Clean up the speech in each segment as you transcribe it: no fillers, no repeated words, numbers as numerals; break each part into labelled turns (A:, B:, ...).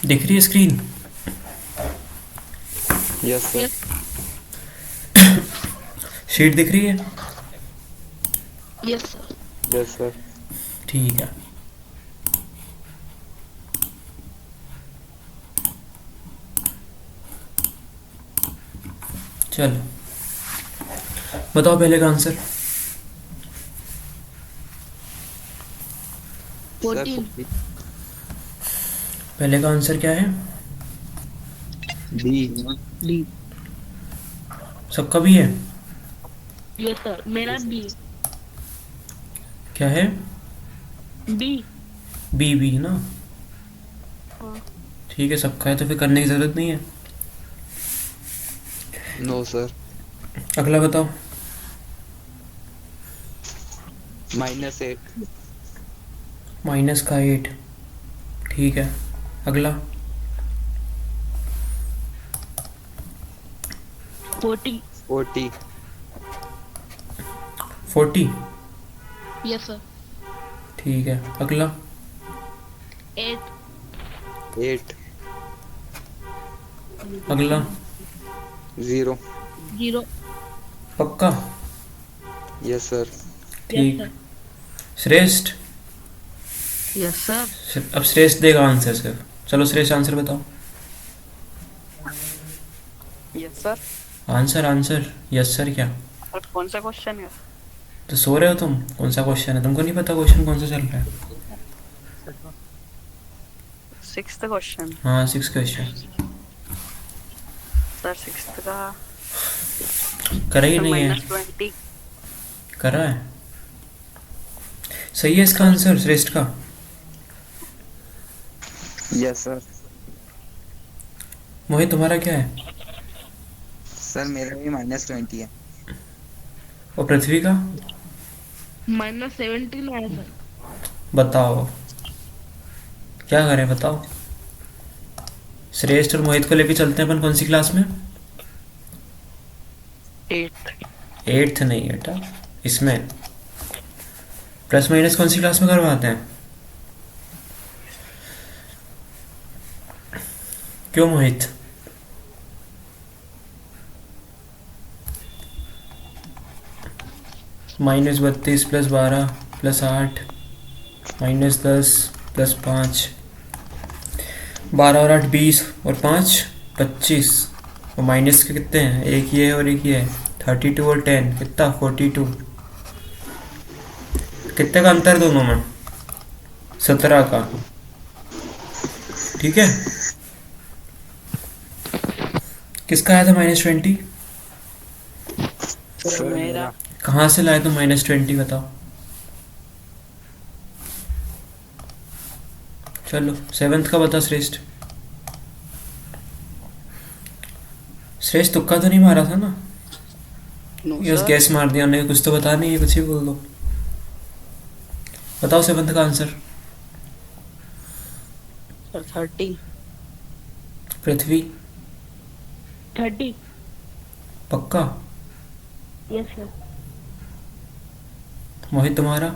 A: दिख रही है screen?
B: Yes sir.
C: Yes
A: sheet दिख रही है?
C: Yes sir.
B: Yes sir.
A: ठीक है। चलो बताओ पहले का आंसर।
B: सर
C: 14
A: पहले का आंसर क्या है?
B: डी।
C: डी।
A: सबका भी है?
C: यस सर, मेरा बी।
A: क्या है?
C: बी।
A: बी बी ना?
C: हाँ।
A: ठीक है, सबका है तो फिर करने की ज़रूरत नहीं है।
B: No sir.
A: अगला बताओ।
B: -8।
A: माइनस का 8। ठीक है, अगला।
C: 40।
B: 40।
A: 40।
C: Yes sir.
A: ठीक है, अगला।
C: 8।
B: 8।
A: अगला।
B: 0।
C: 0।
A: पक्का?
B: Yes sir.
C: यस
A: ठीक।
C: सर।
A: श्रेष्ठ।
C: Yes sir.
A: अब श्रेष्ठ देगा आंसर सिर्फ। चलो श्रेष्ठ आंसर बताओ।
D: Yes sir.
A: Answer answer yes sir क्या?
D: और कौन सा क्वेश्चन है?
A: तो सो रहे हो तुम? कौन सा क्वेश्चन है? तुमको नहीं पता क्वेश्चन कौन सा चल रहा है?
D: 6th question.
A: हाँ, 6 क्वेश्चन।
D: सर 6th का
A: करा ही
D: सर
A: नहीं है?
D: -20।
A: करा है? सही है इसका आंसर श्रेष्ठ का?
B: Yes sir.
A: मोहित तुम्हारा क्या है?
B: सर मेरा भी -20 है।
A: और पृथ्वी का?
C: -17 है सर।
A: बताओ क्या करें, बताओ। श्रेष्ठ और मोहित को लेके चलते हैं अपन कौन सी क्लास में?
D: 8th।
A: 8th नहीं बेटा, इसमें प्लस माइनस कौन सी क्लास में करवाते हैं? क्यों मोहित? -32 + 12 + 8 -10 + 5, 12 और 8 20 और 5 25, और माइनस के कितने हैं? एक ये है और एक ये है। 32 और 10 कितना? 42। कितने का अंतर दोनों में? 17 का। ठीक है। किसका आया था -20?
D: सर मेरा।
A: कहाँ से लाए तुम -20 बताओ। चलो 7th का बता श्रेष्ठ। श्रेष्ठ तुक्का तो नहीं मारा था ना?
D: No
A: yes,
D: sir.
A: गैस मार दिया नहीं, कुछ तो बता नहीं है, कुछ ही बोल दो। बताओ 7th का आंसर।
D: सर 30।
A: पृथ्वी?
C: 30।
A: पक्का?
C: Yes sir.
A: मोहित तुम्हारा?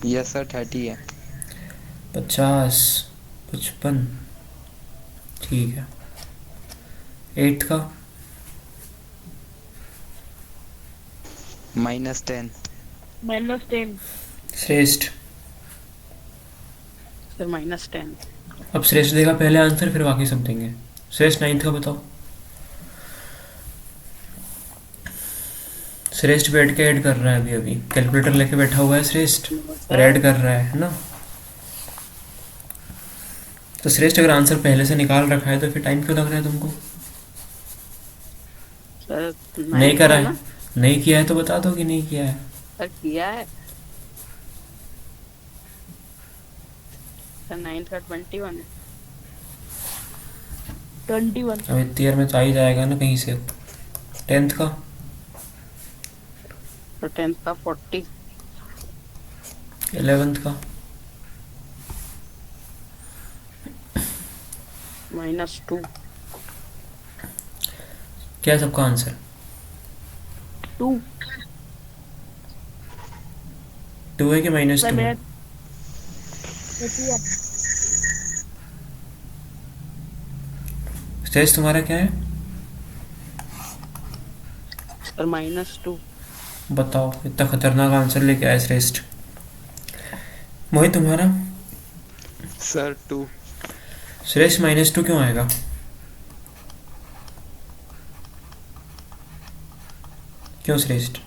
B: यस सर 30 है।
A: 50 55। ठीक है। 8th का?
B: -10।
C: -10।
A: श्रेष्ठ?
D: सर -10।
A: अब श्रेष्ठ देगा पहले आंसर, फिर बाकी सब देंगे। श्रेष्ठ 9th का बताओ। श्रेष्ठ बैठ के ऐड कर रहा है, अभी अभी कैलकुलेटर लेके बैठा हुआ है श्रेष्ठ,
D: नो
A: और
D: सर।
A: ऐड कर रहा है ना? तो श्रेष्ठ अगर आंसर पहले से निकाल रखा है तो फिर टाइम क्यों लग रहा है तुमको?
D: सर
A: नहीं
D: 9th
A: करा
D: का
A: है?
D: ना।
A: नहीं किया है तो बता दो कि नहीं किया है।
D: सर किया है। सर 9th का 21 है।
C: 21।
A: अब इतनी देर में तो आ ही जाएगा ना कहीं से। 10th का?
D: तो 10th का 40।
A: 11th का?
D: -2।
A: क्या है सबका आंसर?
C: 2।
A: 2 है कि
C: सर
A: -2
C: मेरा
A: है?
C: 31।
A: श्रेष्ठ तुम्हारा क्या है?
D: सर -2।
A: बताओ, इतना खतरनाक आंसर लेके आए श्रेष्ठ। मोहित तुम्हारा?
B: सर 2।
A: श्रेष्ठ -2 क्यों आएगा? क्यों श्रेष्ठ?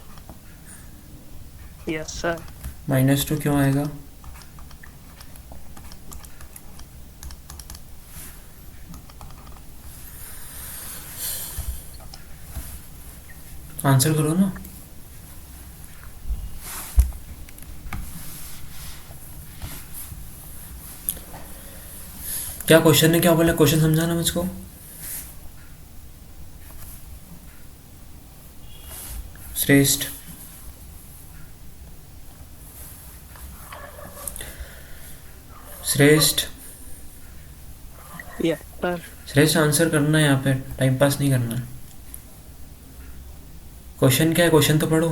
D: Yes sir.
A: -2 क्यों आएगा? आंसर करो ना। क्या क्वेश्चन ने क्या बोला? क्वेश्चन समझाना मुझको। श्रेष्ठ श्रेष्ठ
D: यस सर।
A: श्रेष्ठ आंसर करना है, यहाँ पे टाइम पास नहीं करना है। क्वेश्चन क्या है? क्वेश्चन तो पढ़ो।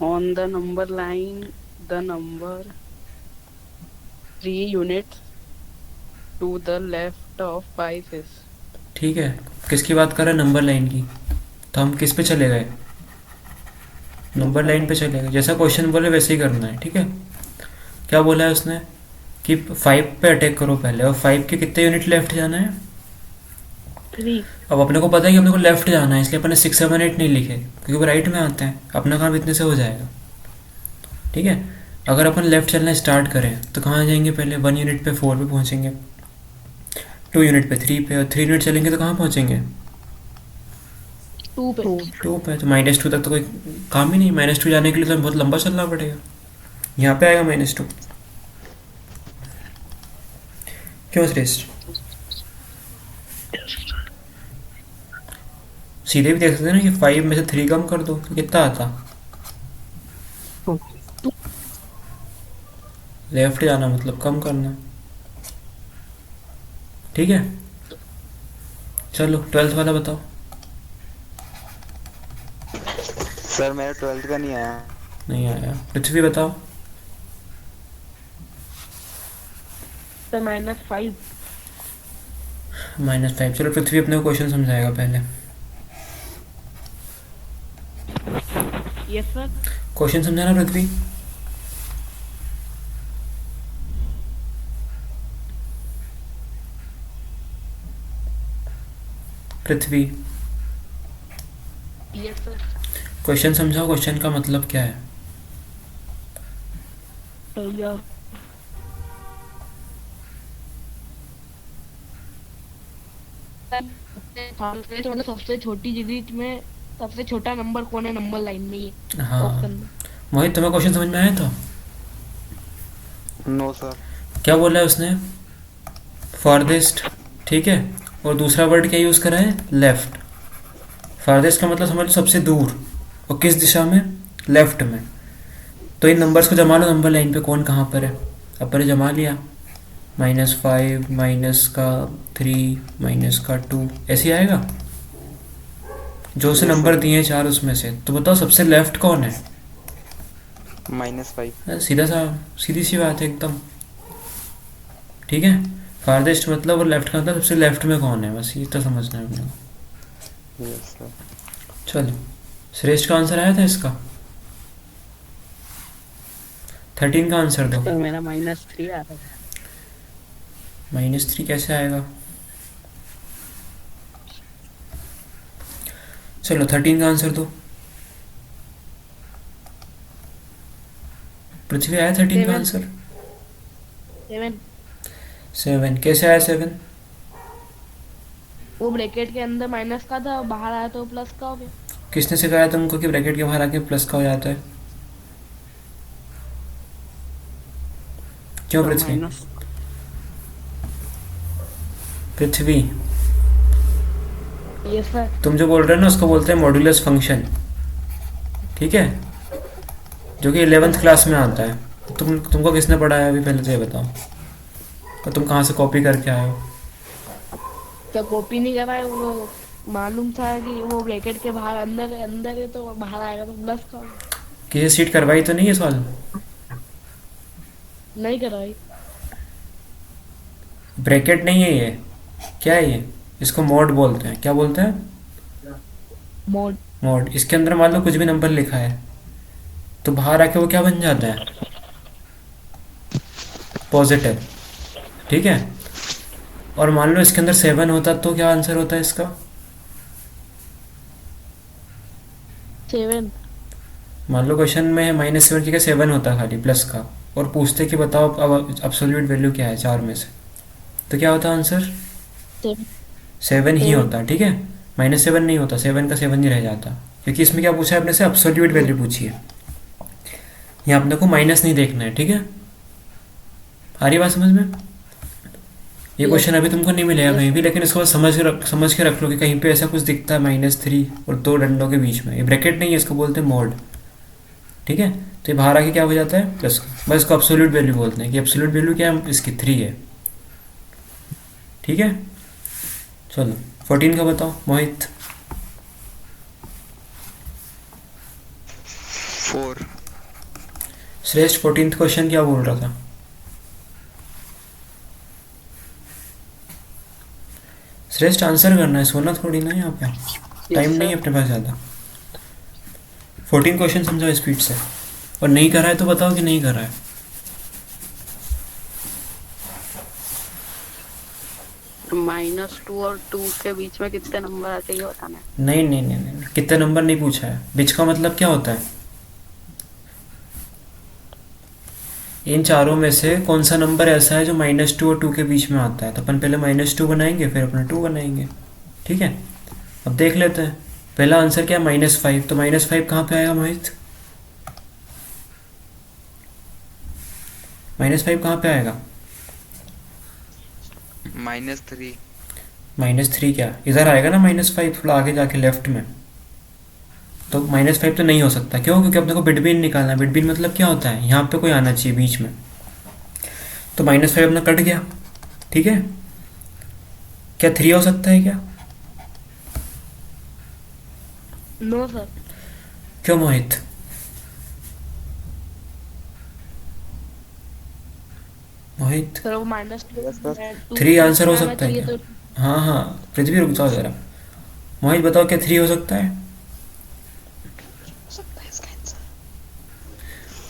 D: On the number line the number 3 units to the left of 5 is।
A: ठीक है, किसकी बात कर रहे हैं? नंबर लाइन की। तो हम किस पे चले गए? नंबर लाइन पे चले गए। जैसा क्वेश्चन बोले वैसे ही करना है, ठीक है। क्या बोला है उसने कि 5 पे अटैक करो पहले, और 5 के कितने यूनिट लेफ्ट जाना है?
C: 3।
A: अब अपने को पता है कि अपने को लेफ्ट जाना है, इसलिए अपने 6 7 8 नहीं लिखे, क्योंकि वो राइट में आते हैं। अपना काम इतने से हो जाएगा, ठीक है। अगर अपन लेफ्ट चलना स्टार्ट करें तो कहाँ जाएंगे? पहले 1 यूनिट पे 4 पे पहुँचेंगे, 2 यूनिट पे 3 पे, और 3 यूनिट चलेंगे तो कहाँ पहुँचेंगे?
C: 2 पे।
A: 2 पे। तो -2 तक तो कोई काम ही नहीं। -2 जाने के लिए तो बहुत लंबा चलना पड़ेगा। यहाँ पे आएगा -2। क्यों श्रेष्ठ? सीधे भी देख सकते हैं ना कि 5 में से 3 कम कर दो तो कितना आता? लेफ्ट जाना मतलब कम करना, ठीक है। चलो 12th वाला बताओ।
B: सर मेरा 12th का नहीं आया।
A: नहीं आया। पृथ्वी बताओ।
C: सर -5।
A: -5। चलो पृथ्वी अपने को क्वेश्चन समझाएगा पहले।
C: Yes sir.
A: क्वेश्चन समझाना पृथ्वी। पृथ्वी
C: यस सर।
A: क्वेश्चन समझाओ। क्वेश्चन का मतलब क्या है?
C: तो यह मतलब सबसे छोटी डिजिट में सबसे छोटा नंबर कौन है नंबर लाइन में, ये
A: हाँ
C: ऑप्शन में।
A: मोहित, तुम्हें क्वेश्चन समझ में आया था?
B: No sir.
A: क्या बोला है उसने? फारदेस्ट, ठीक है। और दूसरा वर्ड क्या यूज़ करा है? लेफ्ट। फारदेस्ट का मतलब समझ लो सबसे दूर, और किस दिशा में? लेफ्ट में। तो इन नंबर्स को जमा लो नंबर लाइन पे, कौन कहाँ पर है। अपन ने जमा लिया, -5 -3 -2 ऐसे ही आएगा जो उसे नंबर दिए 4 उसमें से। तो बताओ सबसे लेफ्ट कौन है?
B: -5।
A: सीधा सा, सीधी सी बात है एकदम, ठीक है। फारदेस्ट मतलब और लेफ्ट का मतलब सबसे लेफ्ट में कौन है, बस ये तो समझना है अपने को।
B: Yes sir.
A: चलो श्रेष्ठ का आंसर आया था इसका। 13 का आंसर दो।
D: सर मेरा -3 आ रहा है।
A: -3 कैसे आएगा? चलो 13 का आंसर दो। पृथ्वी आया 13 का
C: 7।
A: आंसर?
C: 7।
A: 7 कैसे आया? 7
C: वो ब्रैकेट के अंदर माइनस का था, बाहर आया तो प्लस का हो गया।
A: किसने सिखाया तुमको कि ब्रैकेट के बाहर आके प्लस का हो जाता है? क्यों
D: सर
A: पृथ्वी?
D: माइनस।
A: पृथ्वी
C: यस सर।
A: तुम जो बोल रहे हो ना उसको बोलते हैं मॉड्यूलस फंक्शन, ठीक है, जो कि 11th क्लास में आता है। तुमको किसने पढ़ाया अभी पहले तो ये बताओ, और तुम कहाँ से कॉपी करके आए हो?
C: तो कॉपी नहीं करा है, वो मालूम था कि वो ब्रैकेट के बाहर अंदर अंदर है तो बाहर आएगा तो प्लस का होगा।
A: किसी सीट करवाई तो नहीं है सवाल?
C: नहीं करा भाई।
A: ब्रैकेट नहीं है ये, क्या है ये? इसको मोड बोलते हैं। क्या बोलते हैं?
C: मोड।
A: मोड। इसके अंदर मान लो कुछ भी नंबर लिखा है तो बाहर आके वो क्या बन जाता है? पॉजिटिव। ठीक है। और मान लो इसके अंदर 7 होता तो क्या आंसर होता है इसका?
C: 7।
A: मान लो क्वेश्चन में -7 की जगह 7 होता खाली प्लस का, और पूछते कि बताओ अब एब्सोल्यूट वैल्यू क्या है 4 में से, तो क्या होता आंसर?
C: 7।
A: 7 ही
C: 7।
A: होता। ठीक है। -7 नहीं होता, 7 का 7 ही रह जाता, क्योंकि इसमें क्या पूछा है अपने से? एब्सोल्यूट वैल्यू पूछी है। यहाँ अपने को माइनस नहीं देखना है। ठीक है। आ रही बात समझ में? ये
C: Yes.
A: क्वेश्चन अभी तुमको नहीं मिलेगा
C: Yes.
A: कहीं भी, लेकिन इसको समझ के रख लो कि कहीं पे ऐसा कुछ दिखता है -3 और 2 डंडों के बीच में, ये ब्रैकेट नहीं है, इसको बोलते हैं मोड। ठीक है। तो ये बाहर आके क्या हो जाता है? प्लस। बस इसको एब्सोल्यूट वैल्यू बोलते हैं कि एब्सोल्यूट वैल्यू क्या है इसकी? 3 है। ठीक है। चलो 14 का बताओ मोहित।
B: 4।
A: श्रेष्ठ 14th क्वेश्चन क्या बोल रहा था? श्रेष्ठ आंसर करना है, सोना थोड़ी ना यहाँ पे, टाइम नहीं है अपने पास ज़्यादा। 14 क्वेश्चन समझाओ स्पीड से, और नहीं करा है तो बताओ कि नहीं करा है।
D: -2 और 2 के बीच में कितने नंबर आते हैं ये बताना है।
A: नहीं नहीं नहीं नहीं, कितने नंबर नहीं पूछा है। बीच का मतलब क्या होता है? इन चारों में से कौन सा नंबर ऐसा है जो -2 और 2 के बीच में आता है, तो अपन पहले -2 बनाएंगे फिर अपना 2 बनाएंगे। ठीक है। अब देख लेते हैं। पहला आंसर क्या है? -5। तो -5 कहाँ पे आएगा मोहित? -5 कहाँ पे आएगा?
B: -3।
A: -3 क्या इधर आएगा ना? -5 थोड़ा आगे जाके लेफ्ट में। तो -5 तो नहीं हो सकता। क्यों? क्योंकि अपने को बिटवीन निकालना है। बिटवीन मतलब क्या होता है? यहाँ पे कोई आना चाहिए बीच में। तो -5 अपना कट गया। ठीक है। क्या 3 हो सकता है क्या?
C: No sir.
A: क्यों मोहित? मोहित
C: सर वो -2
B: Yes, sir.
A: 3 आंसर हो सकता है क्या?
C: तो
A: हाँ हाँ, पृथ्वी रुक जाओ जरा। मोहित बताओ क्या 3 हो सकता है?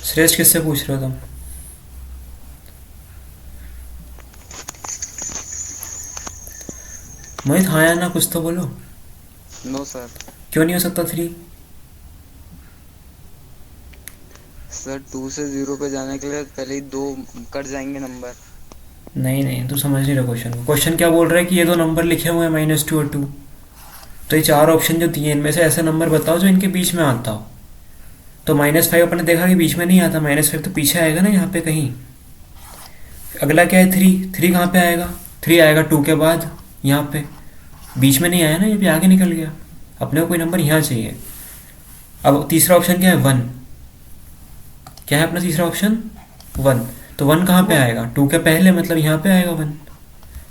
A: श्रेष्ठ किससे पूछ रहे हो तुम? मोहित हाँ या ना कुछ तो बोलो।
B: No sir.
A: क्यों नहीं हो सकता 3?
B: सर 2 से 0 पे जाने के लिए पहले ही 2 कट जाएंगे नंबर।
A: नहीं नहीं, तू समझ नहीं रहा क्वेश्चन को। क्वेश्चन क्या बोल रहा है कि ये 2 नंबर लिखे हुए हैं -2 और 2, तो ये 4 ऑप्शन जो दिए इनमें से ऐसा नंबर बताओ जो इनके बीच में आता हो। तो -5 अपने देखा कि बीच में नहीं आता, -5 तो पीछे आएगा ना यहाँ पे कहीं। अगला क्या है? 3। 3 कहाँ पे आएगा? 3 आएगा 2 के बाद, यहाँ पे बीच में नहीं आया ना, ये भी आगे निकल गया। अपने को कोई नंबर यहाँ चाहिए। अब तीसरा ऑप्शन क्या है? 1। क्या है अपना तीसरा ऑप्शन? 1। तो 1 कहाँ पे आएगा? 2 के पहले, मतलब यहाँ पे आएगा 1।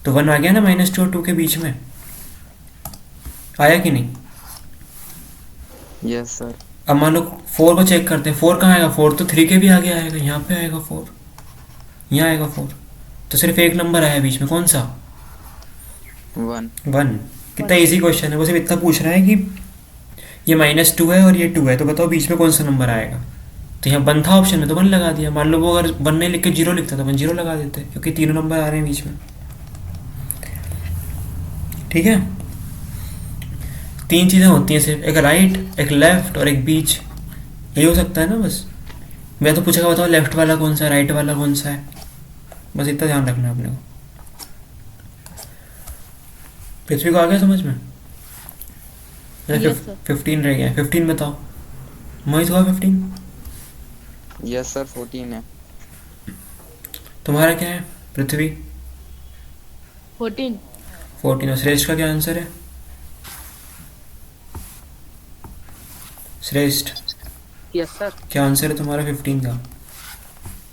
A: तो 1 आ गया ना -2 और 2 के बीच में, आया कि नहीं?
B: Yes sir.
A: अब मान लो 4 को चेक करते हैं। 4 कहाँ आएगा? 4 तो 3 के भी आगे आएगा, यहाँ पे आएगा 4, यहाँ आएगा 4। तो सिर्फ एक नंबर आया बीच में, कौन सा?
B: 1।
A: 1। कितना इजी क्वेश्चन है। वो सिर्फ इतना पूछ रहा है कि ये -2 है और ये 2 है, तो बताओ बीच में कौन सा नंबर आएगा। तो यहाँ 1 था ऑप्शन में तो 1 लगा दिया। मान लो वो अगर 1 नहीं लिख के 0 लिखता तो अपन 0 लगा देते, क्योंकि तीनों नंबर आ रहे हैं बीच में। ठीक है। 3 चीज़ें होती हैं सिर्फ, एक राइट, एक लेफ्ट और एक बीच। यही हो सकता है ना बस। मैं तो पूछेगा बताओ लेफ्ट वाला कौन सा है, राइट वाला कौन सा है, बस इतना ध्यान रखना है अपने को। पृथ्वी को आ गया समझ में?
C: Yes, sir.
A: 15 रह गया। 15 बताओ मोहित, हुआ 15?
B: यस सर 14 है।
A: तुम्हारा क्या है पृथ्वी?
C: 14।
A: 14। और श्रेष्ठ का क्या आंसर है? श्रेष्ठ
D: यस सर।
A: क्या आंसर है तुम्हारा 15 का?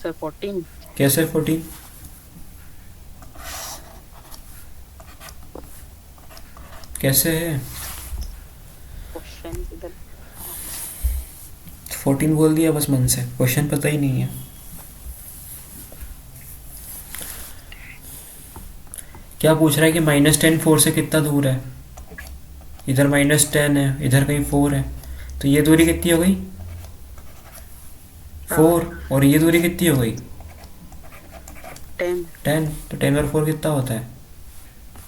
D: सर 14।
A: कैसे 14? कैसे है?
D: क्वेश्चन इधर
A: 14 बोल दिया बस मन से, क्वेश्चन पता ही नहीं है। क्या पूछ रहा है कि -10 4 से कितना दूर है? इधर -10 है, इधर कहीं 4 है, तो ये दूरी कितनी हो गई? 4। और ये दूरी कितनी हो गई?
D: 10
A: 10। तो 10 और 4 कितना होता है?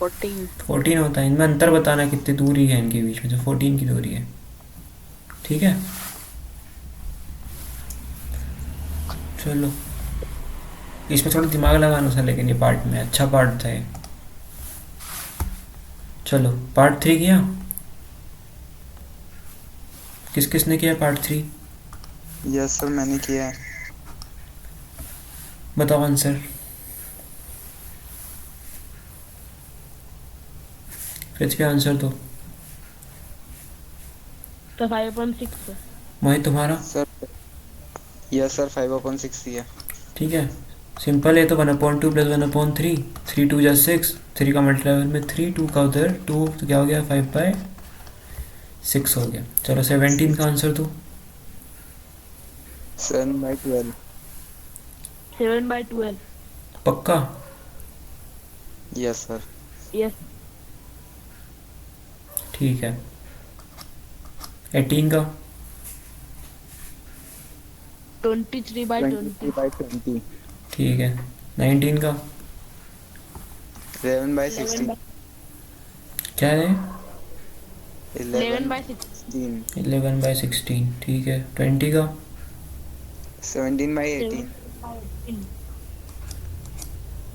D: 14
A: 14 होता है। इनमें अंतर बताना कितनी दूरी है इनके बीच में, तो 14 की दूरी है। ठीक है, चलो इसमें थोड़ा दिमाग लगाना था, लेकिन ये पार्ट में अच्छा पार्ट था ये। चलो पार्ट 3 किया? किस किस ने किया पार्ट 3?
B: यस सर मैंने किया है।
A: बताओ आंसर। पृथ्वी आंसर दो।
C: तो 5.6।
A: मोहित तुम्हारा?
B: सर यस सर 5/6 ही है।
A: ठीक है, सिंपल है। तो 1/2 प्लस 1/3, 3 2 जा 6, 3 का मल्टीप्लाई में 3, 2 का उधर 2, तो क्या हो गया 5/6 हो गया। चलो 17 का आंसर दो।
B: 7/12।
C: 7/12।
A: पक्का?
B: Yes sir.
C: यस।
A: ठीक है। 18 का?
C: 23/20।
B: 20/20।
A: ठीक है। 19 का?
B: 11/16।
A: क्या है?
C: 11/16।
A: 11/16। ठीक है। 20 का?
B: 17/18।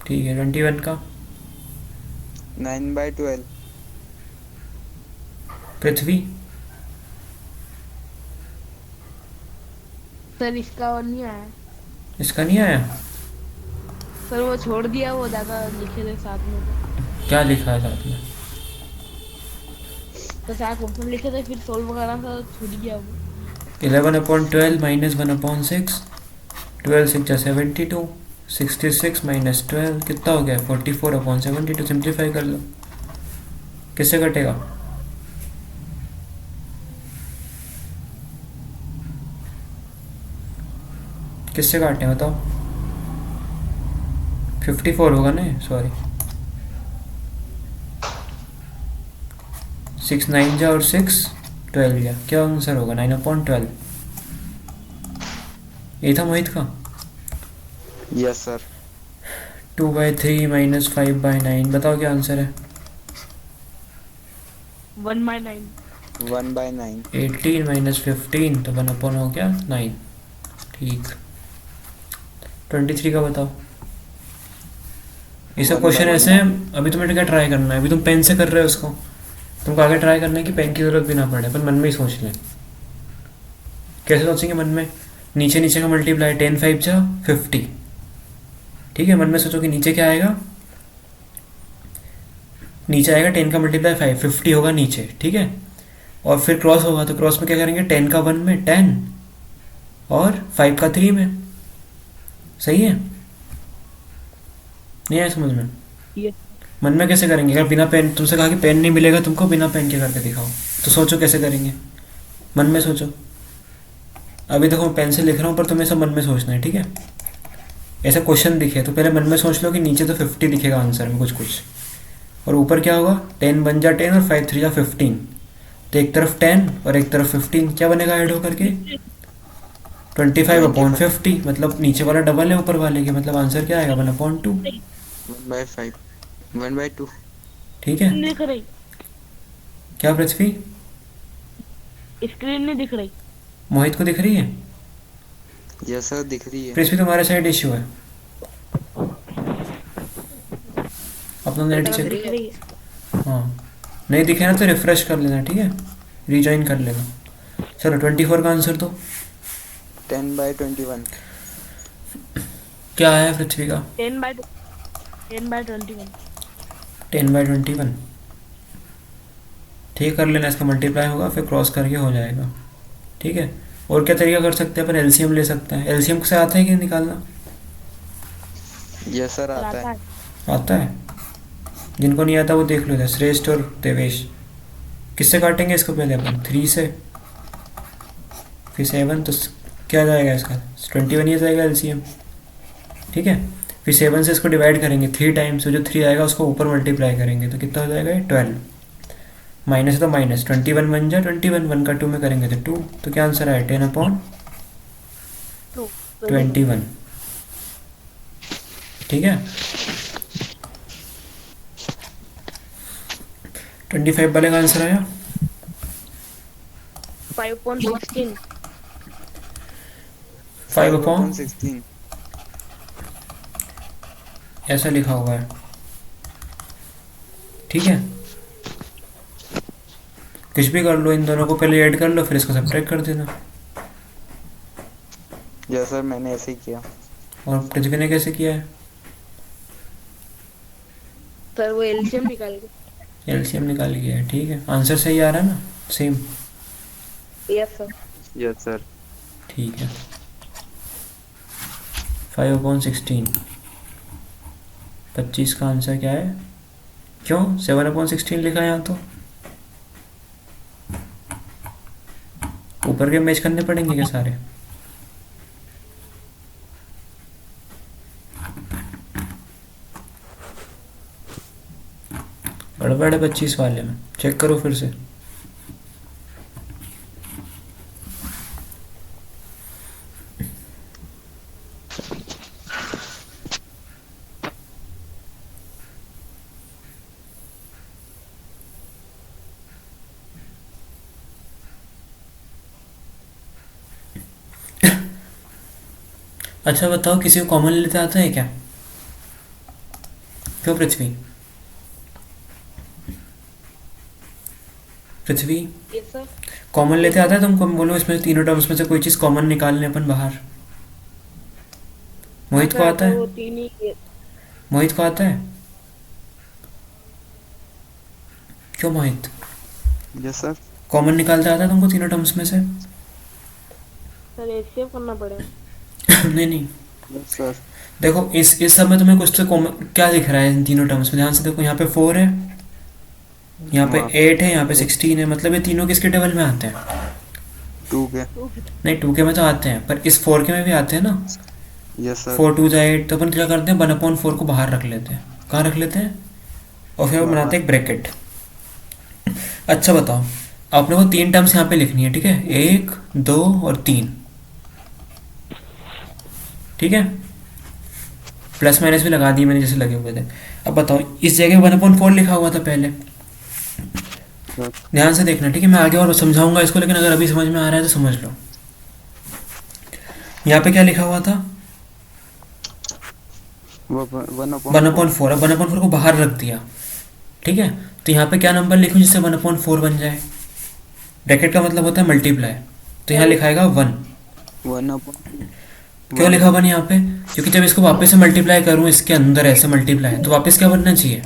A: ठीक है। 21 का?
B: 9/12।
A: पृथ्वी?
C: सर इसका और नहीं आया।
A: इसका नहीं आया?
C: सर वो छोड़ दिया, वो ज्यादा लिखे थे साथ में।
A: क्या लिखा है साथ में?
C: तो साथ क्वेश्चन लिखे थे, फिर सोल्व करना था, तो छूट गया वो।
A: 11/12 माइनस 1/6, 12 6 जा 72, 66 माइनस 12 कितना हो गया? 44/72। सिंप्लीफाई कर लो, किससे कटेगा? किससे काटने हैं बताओ? 54 होगा ना, सॉरी 6 9 जा और 6 12 जा, क्या आंसर होगा? 9/12। ये था मोहित का।
B: Yes sir.
A: 2/3 माइनस 5/9, बताओ क्या आंसर है?
C: 1/9।
B: 1/9।
A: 18 माइनस 15, तो 1/9 हो गया 9। ठीक। 23 का बताओ। ये सब क्वेश्चन ऐसे हैं, अभी तुम्हें क्या ट्राई करना है? अभी तुम पेन से कर रहे हो उसको, तुमको आगे ट्राई करना है कि पेन की जरूरत भी ना पड़े, पर मन में ही सोच लें। कैसे सोचेंगे मन में? नीचे नीचे का मल्टीप्लाई, 10 5 जा 50। ठीक है, मन में सोचो कि नीचे क्या आएगा। नीचे आएगा 10 का मल्टीप्लाई 5, 50 होगा नीचे। ठीक है, और फिर क्रॉस होगा, तो क्रॉस में क्या करेंगे? 10 का 1 में 10 और 5 का 3 में। सही है? नहीं आया समझ में?
C: ये
A: मन में कैसे करेंगे? अगर बिना पेन, तुमसे कहा कि पेन नहीं मिलेगा तुमको, बिना पेन के करके दिखाओ, तो सोचो कैसे करेंगे। मन में सोचो। अभी देखो मैं पेन से लिख रहा हूँ, पर तुम्हें सब मन में सोचना है। ठीक है, ऐसा क्वेश्चन दिखे तो पहले मन में सोच लो कि नीचे तो 50 दिखेगा आंसर में कुछ कुछ, और ऊपर क्या होगा? 10 1 जा 10 और 5 3 जा 15, तो एक तरफ 10 और एक तरफ 15, क्या बनेगा ऐड होकर के? 25/50, मतलब नीचे वाला डबल है ऊपर वाले के, मतलब आंसर क्या आएगा? 1/2।
B: 1/5। 1/2।
A: ठीक है।
C: दिख रही,
A: क्या पृथ्वी?
C: स्क्रीन नहीं दिख रही।
A: मोहित को दिख रही है?
B: यस सर दिख रही है।
A: पृथ्वी तुम्हारे साइड इश्यू है, अपना नेट
C: दिख
A: चेक।
C: रही है।
A: हाँ, नहीं दिखे ना तो रिफ्रेश कर लेना। ठीक है, रीजॉइन कर लेना। चलो 24 का आंसर दो।
B: 10/21।
A: क्या आया पृथ्वी का?
C: 10/21।
A: 10/21। ठीक, कर लेना, इसका मल्टीप्लाई होगा फिर क्रॉस करके हो जाएगा। ठीक है, और क्या तरीका कर सकते हैं अपन? एलसीएम ले सकते हैं। एलसीएम से आता है कि निकालना?
B: यस सर आता
C: आता
B: है।
C: है।
A: आता है। जिनको नहीं आता वो देख लो इधर, श्रेष्ठ और देवेश। किससे काटेंगे इसको? पहले अपन 3 से, फिर 7, तो क्या जाएगा इसका? 21 ही जाएगा एलसीएम। ठीक है, फिर 7 से इसको डिवाइड करेंगे 3 टाइम्स, तो जो 3 आएगा उसको ऊपर मल्टीप्लाई करेंगे, तो कितना हो जाएगा 12। माइनस है तो माइनस, 21 बन जाए 21, 1 का 2 में करेंगे तो 2, तो क्या आंसर आया 10/21। ठीक है, 25 वाले का आंसर आया
C: 5/16।
A: 5/16 ऐसा लिखा हुआ है। ठीक है, कुछ भी कर लो, इन दोनों को पहले ऐड कर लो फिर इसको सब्ट्रैक्ट कर देना।
B: यस सर, मैंने ऐसे ही किया।
A: और पृथ्वी ने कैसे किया है?
C: सर वो एलसीएम निकाल के।
A: एलसीएम निकाल लिया है। ठीक है, आंसर सही आ रहा है ना, same.
C: Yes sir.
B: Yes sir.
A: ठीक है, 5/16, 25 का आंसर क्या है? क्यों 7/16 लिखा है यहाँ तो? ऊपर के मैच करने पड़ेंगे क्या सारे? गड़बड़ है 25 वाले में, चेक करो फिर से। अच्छा बताओ, किसी को कॉमन लेते आता है क्या? क्यों पृथ्वी? पृथ्वी
C: यस सर।
A: कॉमन लेते आता है तुमको? बोलो इसमें तीनों टर्म्स में से कोई चीज़ कॉमन निकालने अपन बाहर। मोहित को आता है?
C: वो तीन ही।
A: मोहित को आता है? क्यों मोहित,
B: यस सर।
A: कॉमन निकालते आता है तुमको तीनों टर्म्स में से?
C: सर एलसीएम करना पड़ेगा।
A: नहीं नहीं,
B: यस सर।
A: देखो इस सब में तुम्हें कुछ तो कॉमन क्या दिख रहा है इन तीनों टर्म्स में? ध्यान से देखो, यहाँ पे 4 है, यहाँ पे 8 है, यहाँ पे 16 है, मतलब ये तीनों किसके टेबल में आते हैं?
B: 2 के।
A: नहीं 2 के में तो आते हैं, पर इस 4 के में भी आते हैं ना।
B: Yes sir.
A: 4 2 8, तो अपन क्या करते हैं 1/4 को बाहर रख लेते हैं। कहाँ रख लेते हैं? और फिर बनाते हैं एक ब्रैकेट। अच्छा बताओ, आपने वो 3 टर्म्स यहाँ पे लिखनी है, ठीक है, 1 2 और 3। ठीक है, प्लस माइनस भी लगा दिए मैंने जैसे लगे हुए थे। अब बताओ, इस जगह 1/4 लिखा हुआ था पहले, ध्यान से देखना। ठीक है, मैं आगे और समझाऊंगा इसको, लेकिन अगर अभी समझ में आ रहा है तो समझ लो। यहाँ पे क्या लिखा हुआ था? 1/4। अब 1/4 को बाहर रख दिया। ठीक है, तो यहाँ पे क्या नंबर लिखूं जिससे 1/4 बन जाए? ब्रैकेट का मतलब होता है मल्टीप्लाई, तो यहाँ लिखाएगा 1।
B: 1
A: क्यों लिखा 1 यहाँ पे? क्योंकि जब इसको वापस से मल्टीप्लाई करूँ इसके अंदर ऐसे मल्टीप्लाई, तो वापस क्या बनना चाहिए?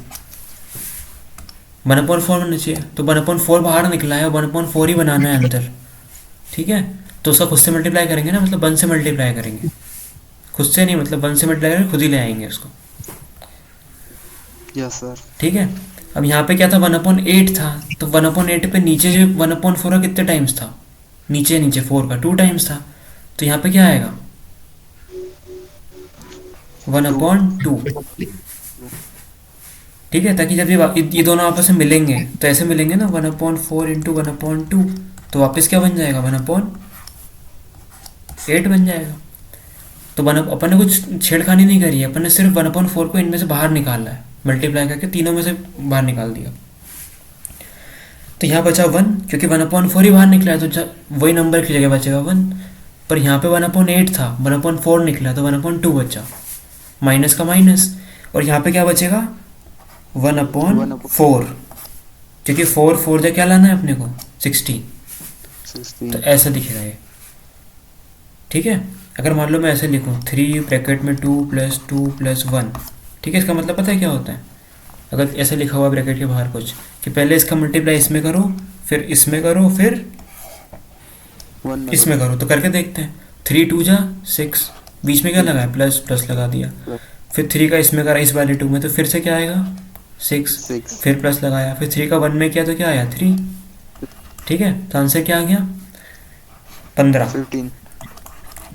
A: 1/4 बनना चाहिए। तो 1/4 बाहर निकला है, 1/4 ही बनाना है अंदर। ठीक है, तो उसका खुद से मल्टीप्लाई करेंगे ना, मतलब 1 से मल्टीप्लाई करेंगे, खुद से नहीं, मतलब 1 से मल्टीप्लाई करेंगे, खुद ही ले आएंगे उसको।
B: Yes sir.
A: ठीक है, अब यहाँ पे क्या था 1/8 था, तो 1/8 पे नीचे जो 1/4 का कितने टाइम्स था? नीचे 4 का 2 टाइम्स था, तो यहाँ पे क्या आएगा 1/2। ठीक है, ताकि जब ये दोनों आपस में मिलेंगे तो ऐसे मिलेंगे ना, 1/4 इंटू 1/2, तो वापस क्या बन जाएगा 1/8 बन जाएगा। तो अपन ने कुछ छेड़खानी नहीं करी है, अपन ने सिर्फ 1/4 को इनमें से बाहर निकाला है, मल्टीप्लाई करके तीनों में से बाहर निकाल दिया। तो यहाँ बचा 1, क्योंकि 1/4 ही बाहर निकला है, तो वही नंबर की जगह बचेगा 1। पर यहाँ पे 1/8 था, 1/4 निकला, तो 1/2 बचा, माइनस का माइनस। और यहाँ पे क्या बचेगा 1/4, क्योंकि 4 जगह क्या लाना है अपने को 16। तो ऐसा दिखेगा ये। ठीक है, अगर मान लो मैं ऐसे लिखूँ 3 ब्रैकेट में 2 + 2 + 1, ठीक है, इसका मतलब पता है क्या होता है? अगर ऐसे लिखा हुआ ब्रैकेट के बाहर कुछ कि पहले इसका मल्टीप्लाई इसमें करो, फिर इसमें करो, फिर इसमें करो, तो करके देखते हैं। 3 2 जा 6, बीच में क्या लगाया प्लस, प्लस लगा दिया, फिर 3 का इसमें करा इस वाले 2 में, तो फिर से क्या आएगा 6, फिर प्लस लगाया, फिर 3 का 1 में किया तो क्या आया 3। ठीक है, तो आंसर क्या आ गया 15।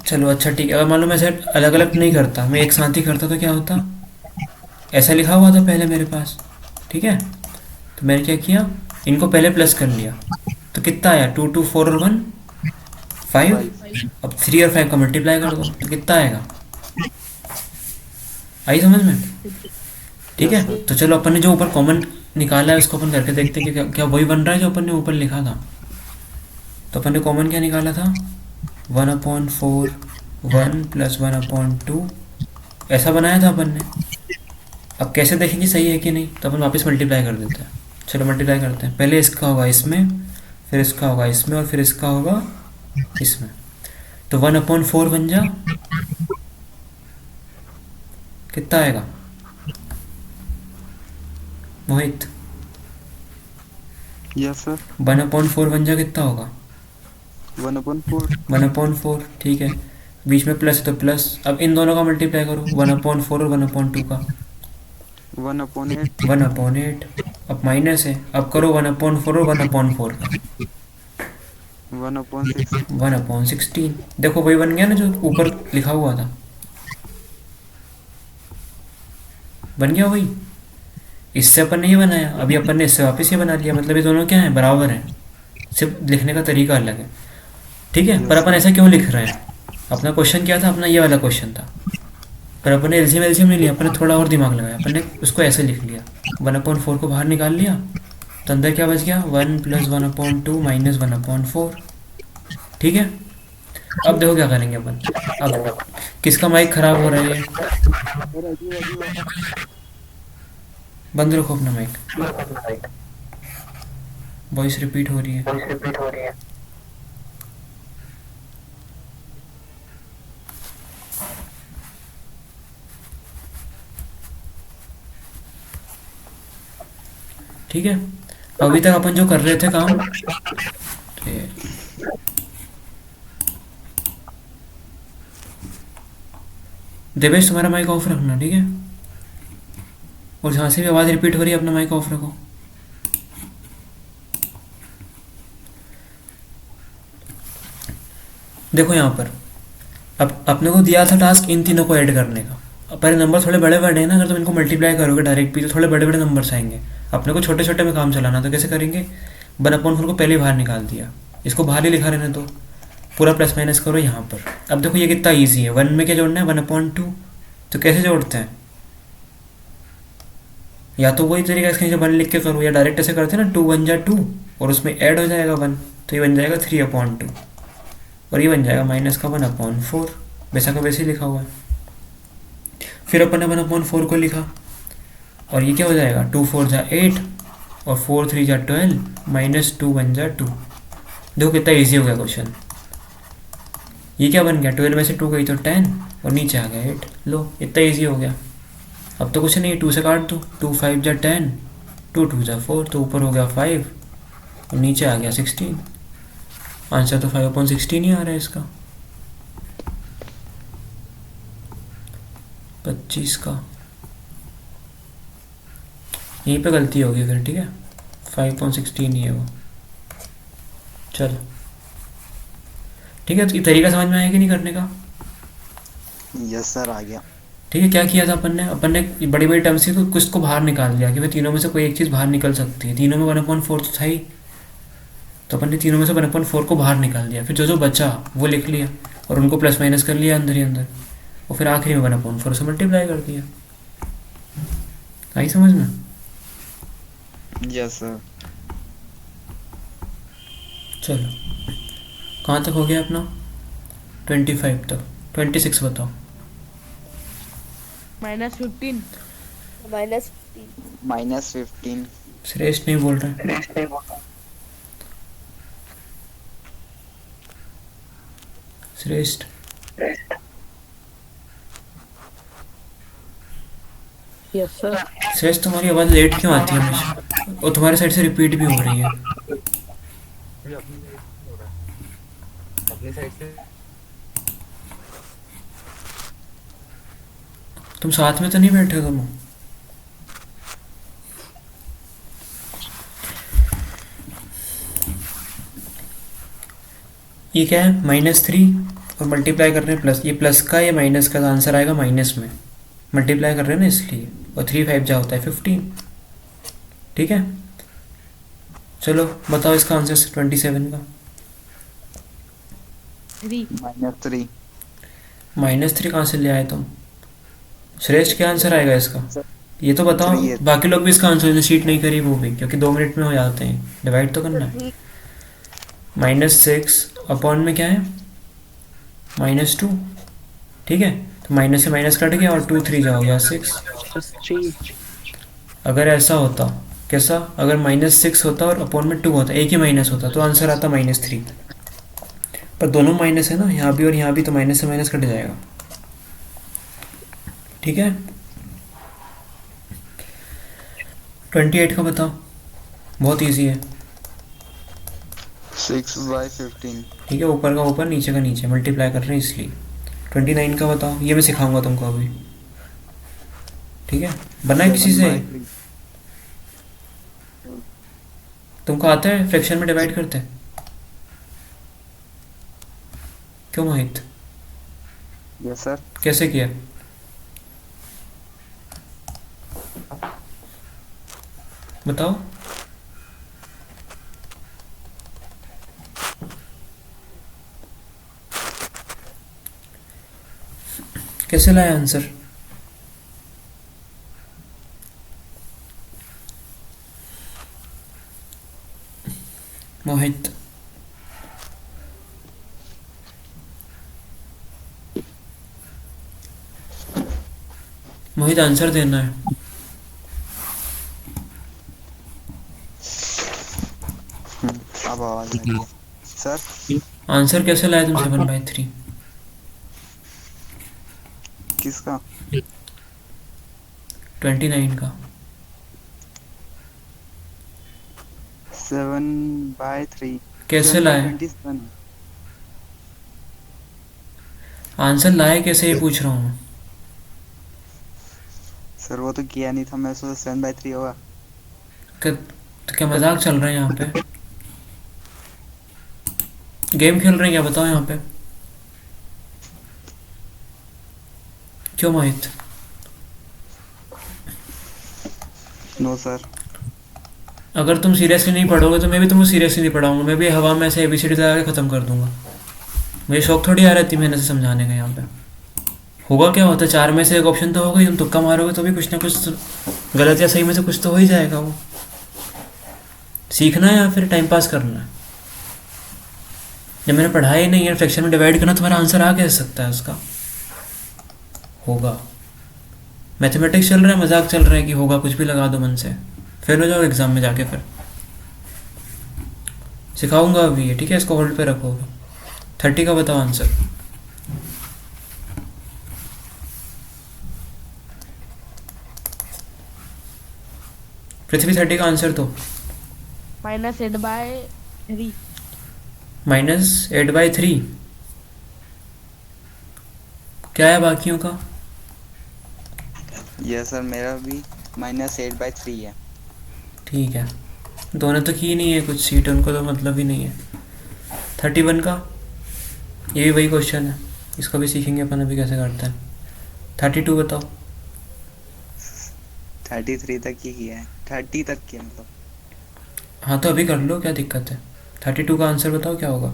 A: चलो अच्छा ठीक है, अगर मान लो मैं ऐसे अलग अलग नहीं करता, मैं एक साथ ही करता तो क्या होता, ऐसा लिखा हुआ था पहले मेरे पास, ठीक है, तो मैंने क्या किया, इनको पहले प्लस कर लिया, तो कितना आया, 2 2 4 और 1 5।
B: 5।
A: अब 3 और 5 का मल्टीप्लाई कर दो तो कितना आएगा, आई समझ में? ठीक
B: यस
A: है,
B: सर।
A: तो चलो अपन ने जो ऊपर कॉमन निकाला है उसको अपन करके देखते हैं कि क्या वही बन रहा है जो अपन ने ऊपर लिखा था। तो अपन ने कॉमन क्या निकाला था, 1/4 1 + 1/2 ऐसा बनाया था अपन ने। अब कैसे देखेंगे सही है कि नहीं, तो अपन वापस मल्टीप्लाई कर देते हैं। चलो मल्टीप्लाई करते हैं, पहले इसका होगा इसमें, फिर इसका होगा इसमें, और फिर इसका होगा इसमें। तो 1/4 बन जा, कितना आएगा मोहित?
B: Yes sir.
A: 1/4 बन जा, कितना होगा
B: 1/4।
A: 1/4, ठीक है, बीच में प्लस है तो प्लस। अब इन दोनों का मल्टीप्लाई करो, 1/4 और 1/2 का,
B: 1/8।
A: 1/8। अब माइनस है, अब करो 1/4 और 1/4 का,
B: 1/6।
A: 1/16। देखो वही बन गया ना जो ऊपर लिखा हुआ था, बन गया वही। इससे अपन ने ये बनाया, अभी अपन ने इससे वापस ये बना लिया, मतलब ये दोनों क्या है, बराबर हैं, सिर्फ लिखने का तरीका अलग है, ठीक है। पर अपन ऐसा क्यों लिख रहे हैं, अपना क्वेश्चन क्या था, अपना ये वाला क्वेश्चन था, पर अपन ने एलसीएम एलसीएम नहीं लिया, अपन ने थोड़ा और दिमाग लगाया, अपन ने उसको ऐसे लिख लिया, 1/4 को बाहर निकाल लिया, तो अंदर क्या बच गया, 1 + 1/2 - 1/4, ठीक है। अब देखो क्या करेंगे अपन, अब किसका माइक खराब हो रहा है, बंद रखो अपना माइक, वॉइस रिपीट हो रही है। ठीक है, अभी तक अपन जो कर रहे थे काम, देवेश तुम्हारा माइक ऑफ रखना, ठीक है, और जहाँ से भी आवाज़ रिपीट हो रही है अपना माइक ऑफ रखो। देखो यहाँ पर अब अपने को दिया था टास्क इन तीनों को ऐड करने का, अब पहले नंबर थोड़े बड़े बड़े हैं ना, अगर तुम इनको मल्टीप्लाई करोगे डायरेक्ट भी तो थोड़े बड़े बड़े नंबर्स आएंगे, अपने को छोटे छोटे में काम चलाना, तो कैसे करेंगे, 1/4 को पहले बाहर निकाल दिया, इसको बाहर ही लिखा रहने दो, पूरा प्लस माइनस करो यहाँ पर। अब देखो ये कितना ईजी है, 1 में क्या जोड़ना है, 1/2, तो कैसे जोड़ते हैं, या तो वही तरीका इसके नीचे 1 लिख के करो, या डायरेक्ट ऐसे करते हैं ना, 2 1 जा 2 और उसमें ऐड हो जाएगा 1, तो ये बन जाएगा 3/2, और ये बन जाएगा माइनस का 1/4, वैसा का वैसे ही लिखा हुआ है। फिर अपन ने 1/4 को लिखा, और ये क्या हो जाएगा, 2 4 जा 8 और 4 3 जा 12 -2 बन जा 2। देखो कितना ईजी हो गया क्वेश्चन, ये क्या बन गया, 12 में से 2 गई तो 10 और नीचे आ गया 8, लो इतना ईजी हो गया। अब तो कुछ नहीं, 2 से काट दो, 2 5 जा 10, 2 2 जा 4, तो ऊपर हो गया 5 और नीचे आ गया 16। आंसर तो 5/16 ही आ रहा है इसका, 25 का। यहीं पे गलती होगी फिर, ठीक है, 5/16 ही है वो। चलो ठीक है, तो ये तरीका समझ में आया कि नहीं करने का?
B: यस सर, आ गया।
A: ठीक है, क्या किया था अपन ने बड़ी बड़ी टर्म्स थी तो कुछ को बाहर निकाल दिया कि भाई तीनों में से कोई एक चीज़ बाहर निकल सकती है, तीनों में 1/4 तो था ही, तो अपन ने तीनों में से 1/4 को बाहर निकाल दिया, फिर जो जो बचा वो लिख लिया और उनको प्लस माइनस कर लिया अंदर ही अंदर, और फिर आखिरी में 1/4 से मल्टीप्लाई कर दिया। आई समझ में?
B: Yes sir.
A: चलो कहाँ तक हो गया अपना, 25 तक, 26 बताओ।
C: -15।
B: -15।
A: श्रेष्ठ नहीं बोल रहा है, श्रेष्ठ
D: यस सर।
A: श्रेष्ठ तुम्हारी आवाज़ लेट क्यों आती है हमेशा, और तुम्हारे साइड से रिपीट भी हो रही है।
E: अपनी साइड से
A: तुम साथ में तो नहीं बैठे हो तुम? ये क्या है, -3 और मल्टीप्लाई कर रहे हैं प्लस, ये प्लस का या माइनस का आंसर आएगा माइनस में, मल्टीप्लाई कर रहे हैं ना इसलिए। और 3 5 जा होता है 15। ठीक है, चलो बताओ इसका आंसर 27 का।
C: 3।
B: -3।
A: -3 कहाँ से ले आए तुम? श्रेष्ठ क्या आंसर आएगा इसका? ये तो बताओ,
B: 3 है।
A: बाकी लोग भी इसका आंसर जो शीट नहीं करी वो भी, क्योंकि 2 मिनट में हो जाते हैं, डिवाइड तो करना है। -6 अपॉन में क्या है -2। ठीक है, तो माइनस से माइनस कट गया और 2 3 जा हो गया 6। अगर ऐसा होता, कैसा, अगर -6 होता और अपॉन में 2 होता, एक ही माइनस होता तो आंसर आता -3। पर दोनों माइनस है ना, यहाँ भी और यहाँ भी, तो माइनस से माइनस कट जाएगा। ठीक है, 28 का बताओ, बहुत इजी है।
B: 6/15।
A: ठीक है, ऊपर का ऊपर नीचे का नीचे, मल्टीप्लाई कर रहे हैं इसलिए। 29 का बताओ, ये मैं सिखाऊंगा तुमको अभी। ठीक है, बना है किसी से?
B: 7/3।
A: तुमको आता है फ्रैक्शन में डिवाइड करते? क्यों मोहित,
B: यस सर।
A: कैसे किया? बताओ। कैसे लाया आंसर? मोहित, मोहित आंसर देना है।
B: अब आवाज आ रही है सर।
A: आंसर कैसे लाए तुम 7/3?
B: किसका?
A: 29 का।
B: 7/3।
A: कैसे लाए?
B: 27।
A: आंसर लाए कैसे, ये पूछ रहा हूँ।
B: सर वो तो किया नहीं था, मैं सोचा 7/3 होगा।
A: तो क्या मजाक चल रहा है यहाँ पे? गेम खेल रहे हैं क्या, बताओ यहाँ पे? क्यों मोहित?
B: No sir.
A: अगर तुम सीरियसली नहीं पढ़ोगे तो मैं भी तुमको सीरियसली नहीं पढ़ाऊंगा, मैं भी हवा में ऐसे ABCD लगा के ख़त्म कर दूंगा। मुझे शौक थोड़ी आ रही थी मेहनत से समझाने का। यहाँ पे होगा क्या होता है, 4 में से एक ऑप्शन तो होगा ही, तुम तुक्का मारोगे तो भी कुछ ना कुछ गलत या सही में से कुछ तो हो ही जाएगा। वो सीखना है या फिर टाइम पास करना है? जब मैंने पढ़ाया ही नहीं है फ्रैक्शन में डिवाइड करना, तुम्हारा आंसर आ कैसे सकता है उसका? होगा। मैथमेटिक्स चल रहा है, मजाक चल रहा है कि होगा, कुछ भी लगा दो मन से, फेल हो जाओ एग्जाम में जाके। फिर सिखाऊंगा अभी ये, ठीक है, इसको होल्ड पे रखो। 30 का बताओ आंसर। पृथ्वी 30 का आंसर तो
C: -8/3।
A: -8/3। क्या है बाकियों का?
B: यस सर, मेरा भी -8/3 है।
A: ठीक है, दोनों तो की नहीं है कुछ सीट, उनको तो मतलब ही नहीं है। 31 का, ये भी वही क्वेश्चन है, इसको भी सीखेंगे अपन अभी कैसे करते हैं। 32 बताओ।
B: 33 तक ही किया है, 30 तक किया मतलब।
A: हाँ तो अभी कर लो, क्या दिक्कत है। 32 का आंसर बताओ क्या होगा।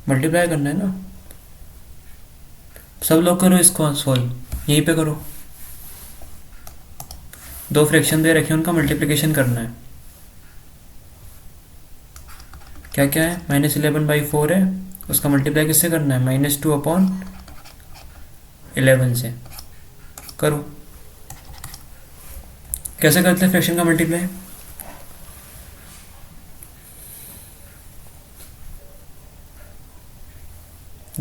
A: मल्टीप्लाई करना है ना, सब लोग करो इसको सॉल्व, यहीं पे करो। 2 फ्रैक्शन दे रखे, उनका मल्टीप्लिकेशन करना है। क्या क्या है, -11/4 है, उसका मल्टीप्लाई किससे करना है, -2/11 से। करो, कैसे करते हैं फ्रैक्शन का मल्टीप्लाई?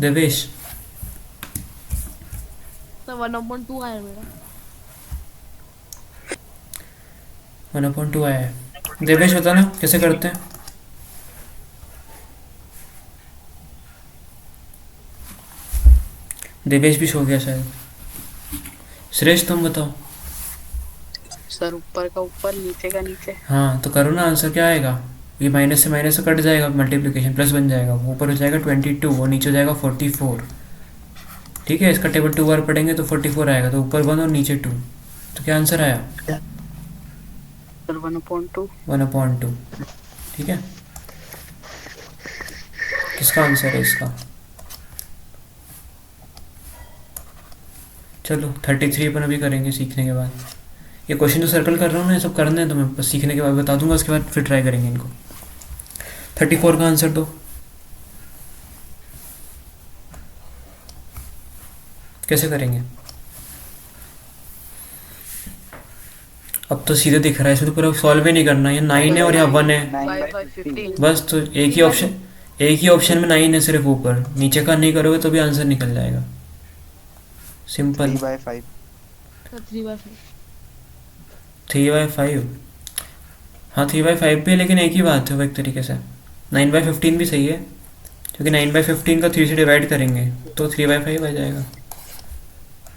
A: देवेश,
C: तो 1/2 आया मेरा।
A: 1/2 आया है। देवेश बताना कैसे करते हैं। देवेश भी सो गया शायद। श्रेष्ठ तुम बताओ।
D: सर ऊपर का ऊपर नीचे का नीचे।
A: हाँ तो करो ना, आंसर क्या आएगा? ये माइनस से कट जाएगा, मल्टीप्लिकेशन प्लस बन जाएगा, वो ऊपर हो जाएगा 22 और नीचे हो जाएगा 44। ठीक है, इसका टेबल 2 बार पढ़ेंगे तो 44 आएगा, तो ऊपर 1 और नीचे 2। तो क्या आंसर आया?
D: सर 1/2।
A: 1/2। ठीक है, किसका आंसर है इसका? चलो 33 अपन अभी करेंगे सीखने के बाद। ये क्वेश्चन जो सर्कल कर रहा हूँ ना, ये सब करना है तो मैं बस सीखने के बाद बता दूंगा, उसके बाद फिर ट्राई करेंगे इनको। 34 का आंसर दो। कैसे करेंगे? अब तो सीधे दिख रहा है, इसमें तो पूरा सॉल्व ही नहीं करना है। 9 है और यहाँ 1 है,
D: 5/15।
A: बस। तो एक ही ऑप्शन में 9 है सिर्फ, ऊपर नीचे का नहीं करोगे तो भी आंसर निकल जाएगा। सिंपल।
B: 3/5।
C: सर 3/5।
A: 3/5। हाँ 3/5 भी है, लेकिन एक ही बात है वो एक तरीके से। 9/15 भी सही है, क्योंकि 9/15 को 3 से डिवाइड करेंगे तो 3/5 आ जाएगा।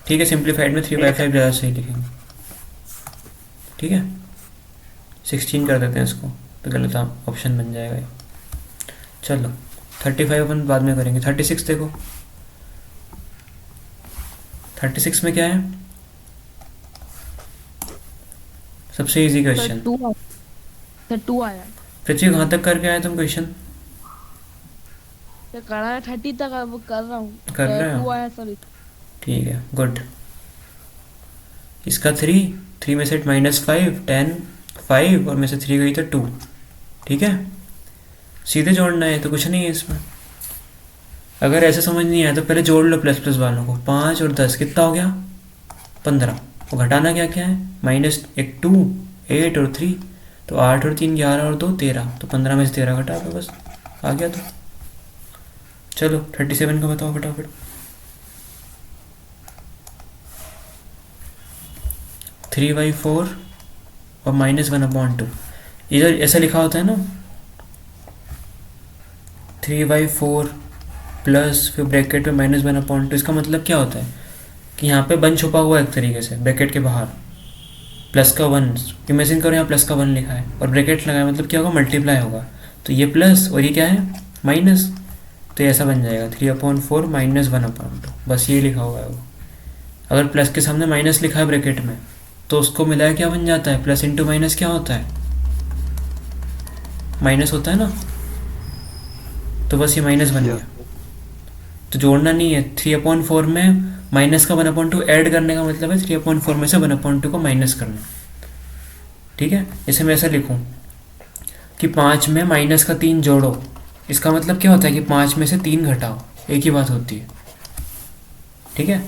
A: ठीक है, सिंप्लीफाइड में 3/5 ज़्यादा सही लिखेंगे। ठीक है, 16 कर देते हैं इसको, तो गलत ऑप्शन बन जाएगा ये। चलो 35 अपन बाद में करेंगे। 36 देखो, 36 में क्या है? सबसे इजी
C: सर
A: क्वेश्चन।
C: 2। सर 2 आया।
A: पृथ्वी कहाँ तक करके आए तुम क्वेश्चन?
C: सर करा है 30 तक, अब कर रहा हूँ।
A: कर रहे हो?
C: 2 आया सर।
A: ठीक है, गुड। इसका 3 में से -5 10 5 और में से 3 गई तो 2। ठीक है, सीधे जोड़ना है तो कुछ नहीं है इसमें। अगर ऐसे समझ नहीं आया तो पहले जोड़ लो प्लस प्लस वालों को। 5 और 10 कितना हो गया? 15। और घटाना क्या क्या है? -2 8 और 3, तो 8 और 3 11 और 2 13, तो 15 में से 13 घटा दो, बस आ गया। तो चलो 37 का बताओ फटाफट। 3/4 और -1/2। इधर ऐसा लिखा होता है ना, 3/4 प्लस फिर ब्रैकेट में -1/2। इसका मतलब क्या होता है कि यहाँ पे 1 छुपा हुआ है एक तरीके से ब्रैकेट के बाहर, प्लस का 1। इमेजिन करो यहाँ प्लस का 1 लिखा है और ब्रैकेट लगाया, मतलब क्या होगा? मल्टीप्लाई होगा। तो ये प्लस और ये क्या है? माइनस। तो ऐसा बन जाएगा 3/4 -1/2, बस ये लिखा हुआ है वो। अगर प्लस के सामने माइनस लिखा है ब्रैकेट में, तो उसको मिलाया क्या बन जाता है? प्लस इंटू माइनस क्या होता है? माइनस होता है ना, तो बस ये माइनस बन गया। तो जोड़ना नहीं है। 3/4 में माइनस का 1/2 ऐड करने का मतलब है 3/4 में से 1/2 को माइनस करना। ठीक है, इसे मैं ऐसा लिखूं कि 5 में माइनस का 3 जोड़ो। इसका मतलब क्या होता है कि 5 में से 3 घटाओ, एक ही बात होती है। ठीक है,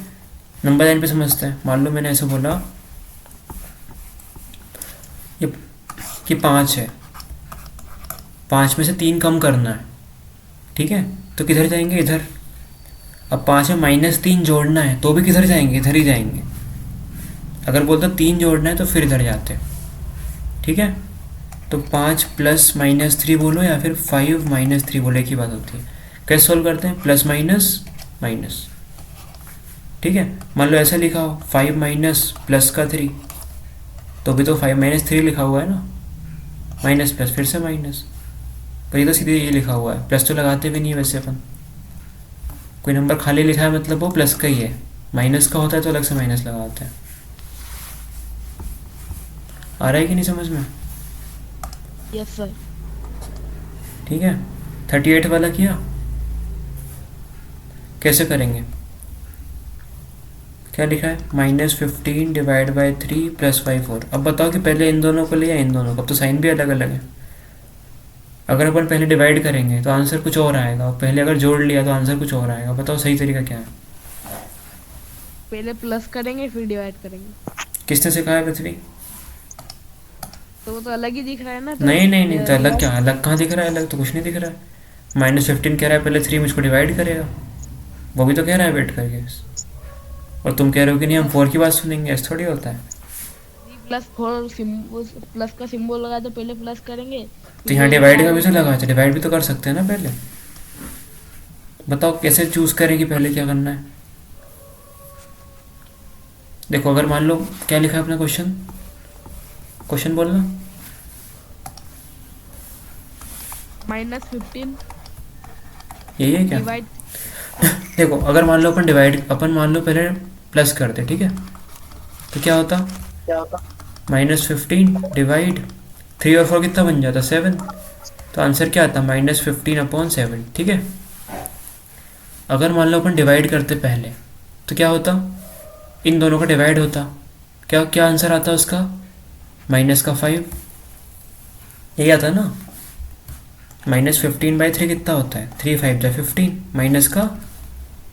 A: नंबर लाइन पे समझते हैं। मान लो मैंने ऐसे बोला ये कि 5 है, 5 में से 3 कम करना है। ठीक है, तो किधर जाएंगे? इधर। अब 5 में -3 जोड़ना है तो भी किधर जाएंगे? इधर ही जाएंगे। अगर बोलता 3 जोड़ना है तो फिर इधर जाते। ठीक है, तो 5 प्लस -3 बोलो या फिर 5 -3 बोलो, एक ही बात होती है। कैसे सोल्व करते हैं? Plus minus minus. ठीक है, मान लो ऐसा लिखा हो 5 माइनस प्लस का 3, तो भी तो 5 -3 लिखा हुआ है ना, माइनस प्लस फिर से माइनस। पर ये तो सीधे ये लिखा हुआ है, प्लस तो लगाते भी नहीं है वैसे अपन। कोई नंबर खाली लिखा है मतलब वो प्लस का ही है, माइनस का होता है तो अलग से माइनस लगाते हैं। आ रहा है कि नहीं समझ में?
C: Yes sir.
A: ठीक है, 38 वाला किया। कैसे करेंगे? क्या लिखा है? -15 डिवाइड बाई 3 प्लस 4। अब बताओ कि पहले इन दोनों को लिया इन दोनों को, अब तो साइन भी अलग अलग है। अगर अपन पहले डिवाइड करेंगे तो आंसर कुछ और आएगा, और पहले अगर जोड़ लिया तो आंसर कुछ और आएगा। बताओ सही तरीका क्या है?
C: पहले प्लस करेंगे फिर डिवाइड करेंगे।
A: किसने सिखाया पृथ्वी?
C: तो वो तो अलग ही दिख रहा है ना। तो
A: नहीं नहीं नहीं, तो अलग क्या? अलग कहाँ दिख रहा है? अलग तो कुछ नहीं दिख रहा है। -15 कह रहा है पहले 3 मुझको डिवाइड करेगा, वो भी तो कह रहा है वेट करके। और तुम कह रहे हो कि नहीं हम 4 की बात सुनेंगे, ऐसा थोड़ी होता है।
C: +4 प्लस का सिंबल लगा तो पहले प्लस करेंगे।
A: तो यहाँ डिवाइड का भी तो लगा है, डिवाइड भी तो कर सकते हैं ना पहले। बताओ कैसे चूज करें कि पहले क्या करना है? देखो अगर मान लो क्या लिखा है अपना क्वेश्चन, क्वेश्चन बोलना।
C: -15
A: यही है क्या?
C: डिवाइड
A: देखो अगर मान लो अपन मान लो पहले प्लस करते, ठीक है, तो क्या होता, -15 डिवाइड 3 और 4 कितना बन जाता, 7। तो आंसर क्या आता, -15/7, ठीक है। अगर मान लो अपन डिवाइड करते पहले, तो क्या होता, इन दोनों का डिवाइड होता, क्या क्या आंसर आता उसका, -5। यही आता ना, -15/3 कितना होता है, 3 5 जा 15, -5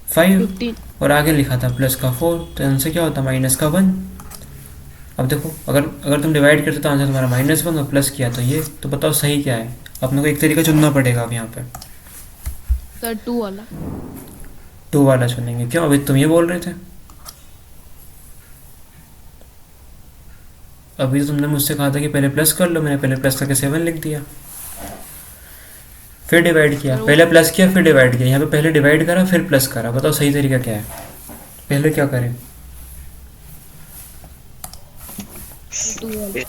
C: 15
A: और आगे लिखा था +4, तो आंसर क्या होता, -1। अब देखो अगर तुम डिवाइड करते तो आंसर तुम्हारा -1 और प्लस किया तो ये, तो बताओ सही क्या है। अपने को एक तरीका चुनना पड़ेगा अब यहाँ पे,
C: सर 2 वाला
A: 2 वाला चुनेंगे। क्यों, अभी तुम ये बोल रहे थे, अभी तो तुमने मुझसे कहा था कि पहले प्लस कर लो, मैंने पहले प्लस करके 7 लिख दिया, फिर डिवाइड किया, पहले प्लस किया फिर डिवाइड किया। यहाँ पे पहले डिवाइड करा फिर प्लस करा, बताओ सही तरीका क्या है, पहले क्या करें।
C: 2 वाला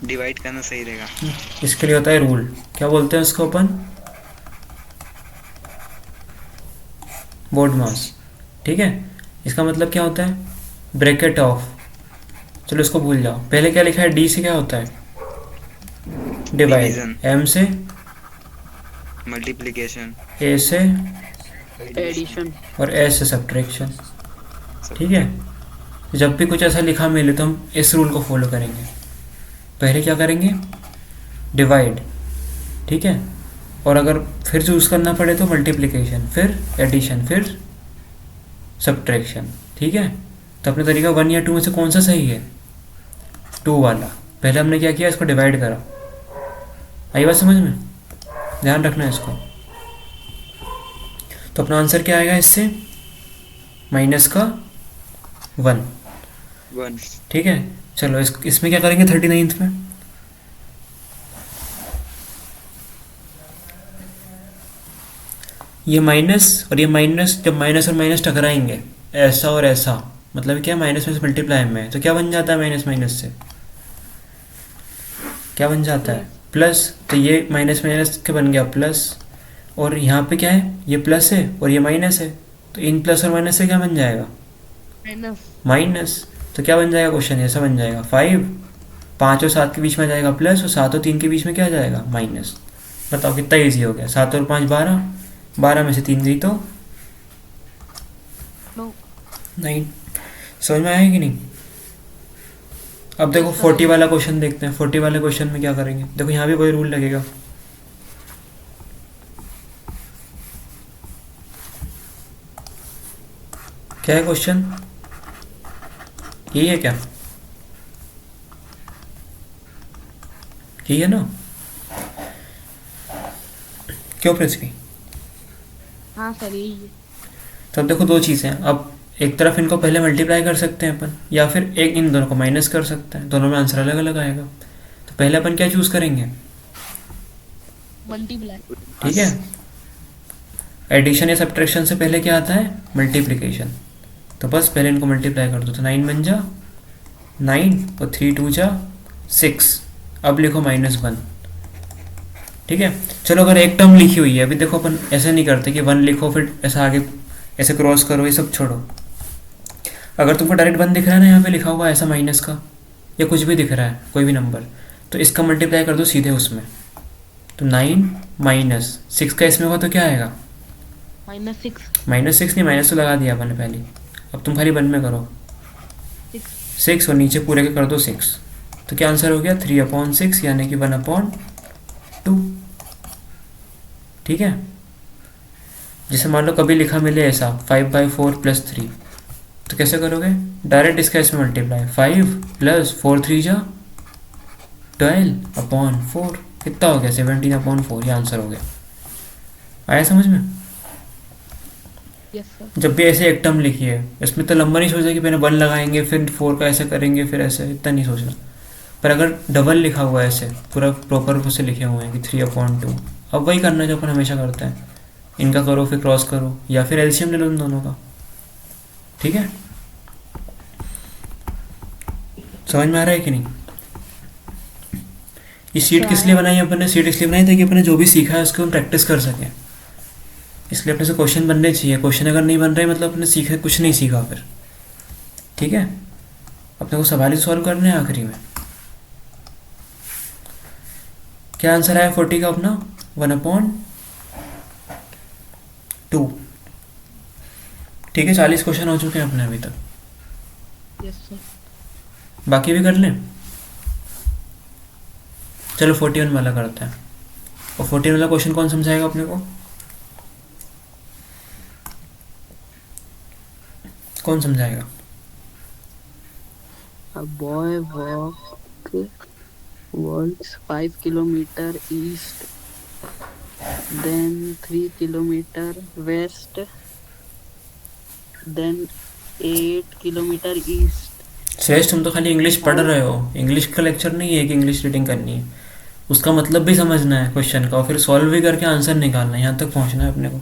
B: डिवाइड करना सही रहेगा।
A: इसके लिए होता है रूल, क्या बोलते हैं उसको अपन, बोर्ड मास, ठीक है। इसका मतलब क्या होता है, ब्रैकेट ऑफ, चलो इसको भूल जाओ, पहले क्या लिखा है, डी से क्या होता है, डिवाइड,
B: Division.
A: एम से,
B: मल्टीप्लिकेशन,
A: ए से,
D: एडिशन।
A: और एस से सब्ट्रैक्शन, ठीक है। जब भी कुछ ऐसा लिखा मिले तो हम इस रूल को फॉलो करेंगे, पहले क्या करेंगे, डिवाइड, ठीक है, और अगर फिर चूज़ करना पड़े तो मल्टीप्लिकेशन, फिर एडिशन, फिर सब्ट्रैक्शन, ठीक है। तो अपने तरीका 1 या 2 में से कौन सा सही है, 2 वाला। पहले हमने क्या किया, इसको डिवाइड करा, आई बात समझ में, ध्यान रखना है इसको। तो अपना आंसर क्या आएगा इससे, -1,
B: 1,
A: ठीक है। चलो इसमें क्या करेंगे 39th में, ये माइनस और ये माइनस, जब माइनस और माइनस टकराएंगे, ऐसा और ऐसा, मतलब क्या, माइनस में से मल्टीप्लाई में है, तो क्या बन जाता है, माइनस माइनस से क्या बन जाता है, प्लस। तो ये माइनस माइनस के बन गया प्लस, और यहाँ पे क्या है, ये प्लस है और ये माइनस है, तो इन प्लस और माइनस से क्या बन जाएगा,
C: माइनस
A: माइनस। तो क्या बन जाएगा, क्वेश्चन ऐसा बन जाएगा, 5 5 और 7 के बीच में जाएगा प्लस, और 7 और 3 के बीच में क्या जाएगा, माइनस। बताओ कितना ईजी हो गया, 7 और 5 12, 12 में से 3 गई तो 9। समझ में आया कि नहीं। अब देखो 40 वाला क्वेश्चन देखते हैं, 40 वाले क्वेश्चन में क्या करेंगे, देखो यहाँ भी वही रूल लगेगा। क्या है क्वेश्चन, यही है क्या, यही है ना, क्यों पृथ्वी।
C: हाँ सर यही है।
A: तो अब देखो 2 चीज़ें हैं, अब एक तरफ इनको पहले मल्टीप्लाई कर सकते हैं अपन, या फिर एक इन दोनों को माइनस कर सकते हैं, दोनों में आंसर अलग अलग आएगा। तो पहले अपन क्या चूज़ करेंगे,
C: मल्टीप्लाई
A: ठीक है। एडिशन या सब्ट्रैक्शन से पहले क्या आता है, मल्टीप्लिकेशन। तो बस पहले इनको मल्टीप्लाई कर दो, तो 9 बन जा 9 और 3 2 जा 6। अब लिखो -1, ठीक है। चलो अगर एक टर्म लिखी हुई है, अभी देखो अपन ऐसे नहीं करते कि 1 लिखो फिर ऐसा आगे ऐसे क्रॉस करो, ये सब छोड़ो। अगर तुमको डायरेक्ट 1 दिख रहा है ना यहाँ पे लिखा हुआ ऐसा माइनस का, या कुछ भी दिख रहा है कोई भी नंबर, तो इसका मल्टीप्लाई कर दो सीधे उसमें। तो 9 - 6 का इसमें हुआ तो क्या आएगा,
C: -6
A: -6 नहीं, माइनस तो लगा दिया अपन पहले। अब तुम खाली 1 में करो 6 और नीचे पूरे के कर दो 6, तो क्या आंसर हो गया 3/6 यानी कि 1/2, ठीक है। जैसे मान लो कभी लिखा मिले ऐसा 5/4 + 3, तो कैसे करोगे, डायरेक्ट इसका इसमें मल्टीप्लाई, 5 + 4 3 जा 12/4, कितना हो गया 17/4, ये आंसर हो गया। आया समझ में।
C: Yes sir.
A: जब भी ऐसे एक टर्म लिखी है, इसमें तो लंबा नहीं सोचना कि पहले 1 लगाएंगे फिर 4 का ऐसे करेंगे फिर ऐसे, इतना नहीं सोचना। पर अगर डबल लिखा हुआ है ऐसे पूरा प्रॉपर से लिखे हुए हैं कि 3/2, अब वही करना है जो अपन हमेशा करते हैं, इनका करो फिर क्रॉस करो, या फिर एलसीएम ले लो इन दोनों का, ठीक है। समझ में आ रहा है कि नहीं। ये शीट किस लिए बनाई अपन ने? शीट इसलिए बनाई ताकि अपन ने जो भी सीखा है उसको हम प्रैक्टिस कर सकें, इसलिए अपने से क्वेश्चन बनने चाहिए। क्वेश्चन अगर नहीं बन रहे मतलब अपने सीखे कुछ नहीं सीखा फिर, ठीक है। अपने को सवाल ही सॉल्व करने हैं आखिरी में। क्या आंसर आया 40 का अपना? 1/2। ठीक है, 40 क्वेश्चन हो चुके हैं अपने अभी तक।
C: Yes sir.
A: बाकी भी कर लें। चलो 41 वाला करते हैं। और 41 वाला क्वेश्चन कौन समझाएगा अपने को? कौन समझाएगा?
D: A boy walks 5 kilometer east, then 3 kilometer west, then 8 kilometer east.
A: श्रेष्ठ, तुम तो खाली इंग्लिश पढ़ रहे हो। इंग्लिश का लेक्चर नहीं है कि इंग्लिश रीडिंग करनी है, उसका मतलब भी समझना है क्वेश्चन का और फिर सॉल्व भी करके आंसर निकालना है। यहाँ तक पहुँचना है अपने को।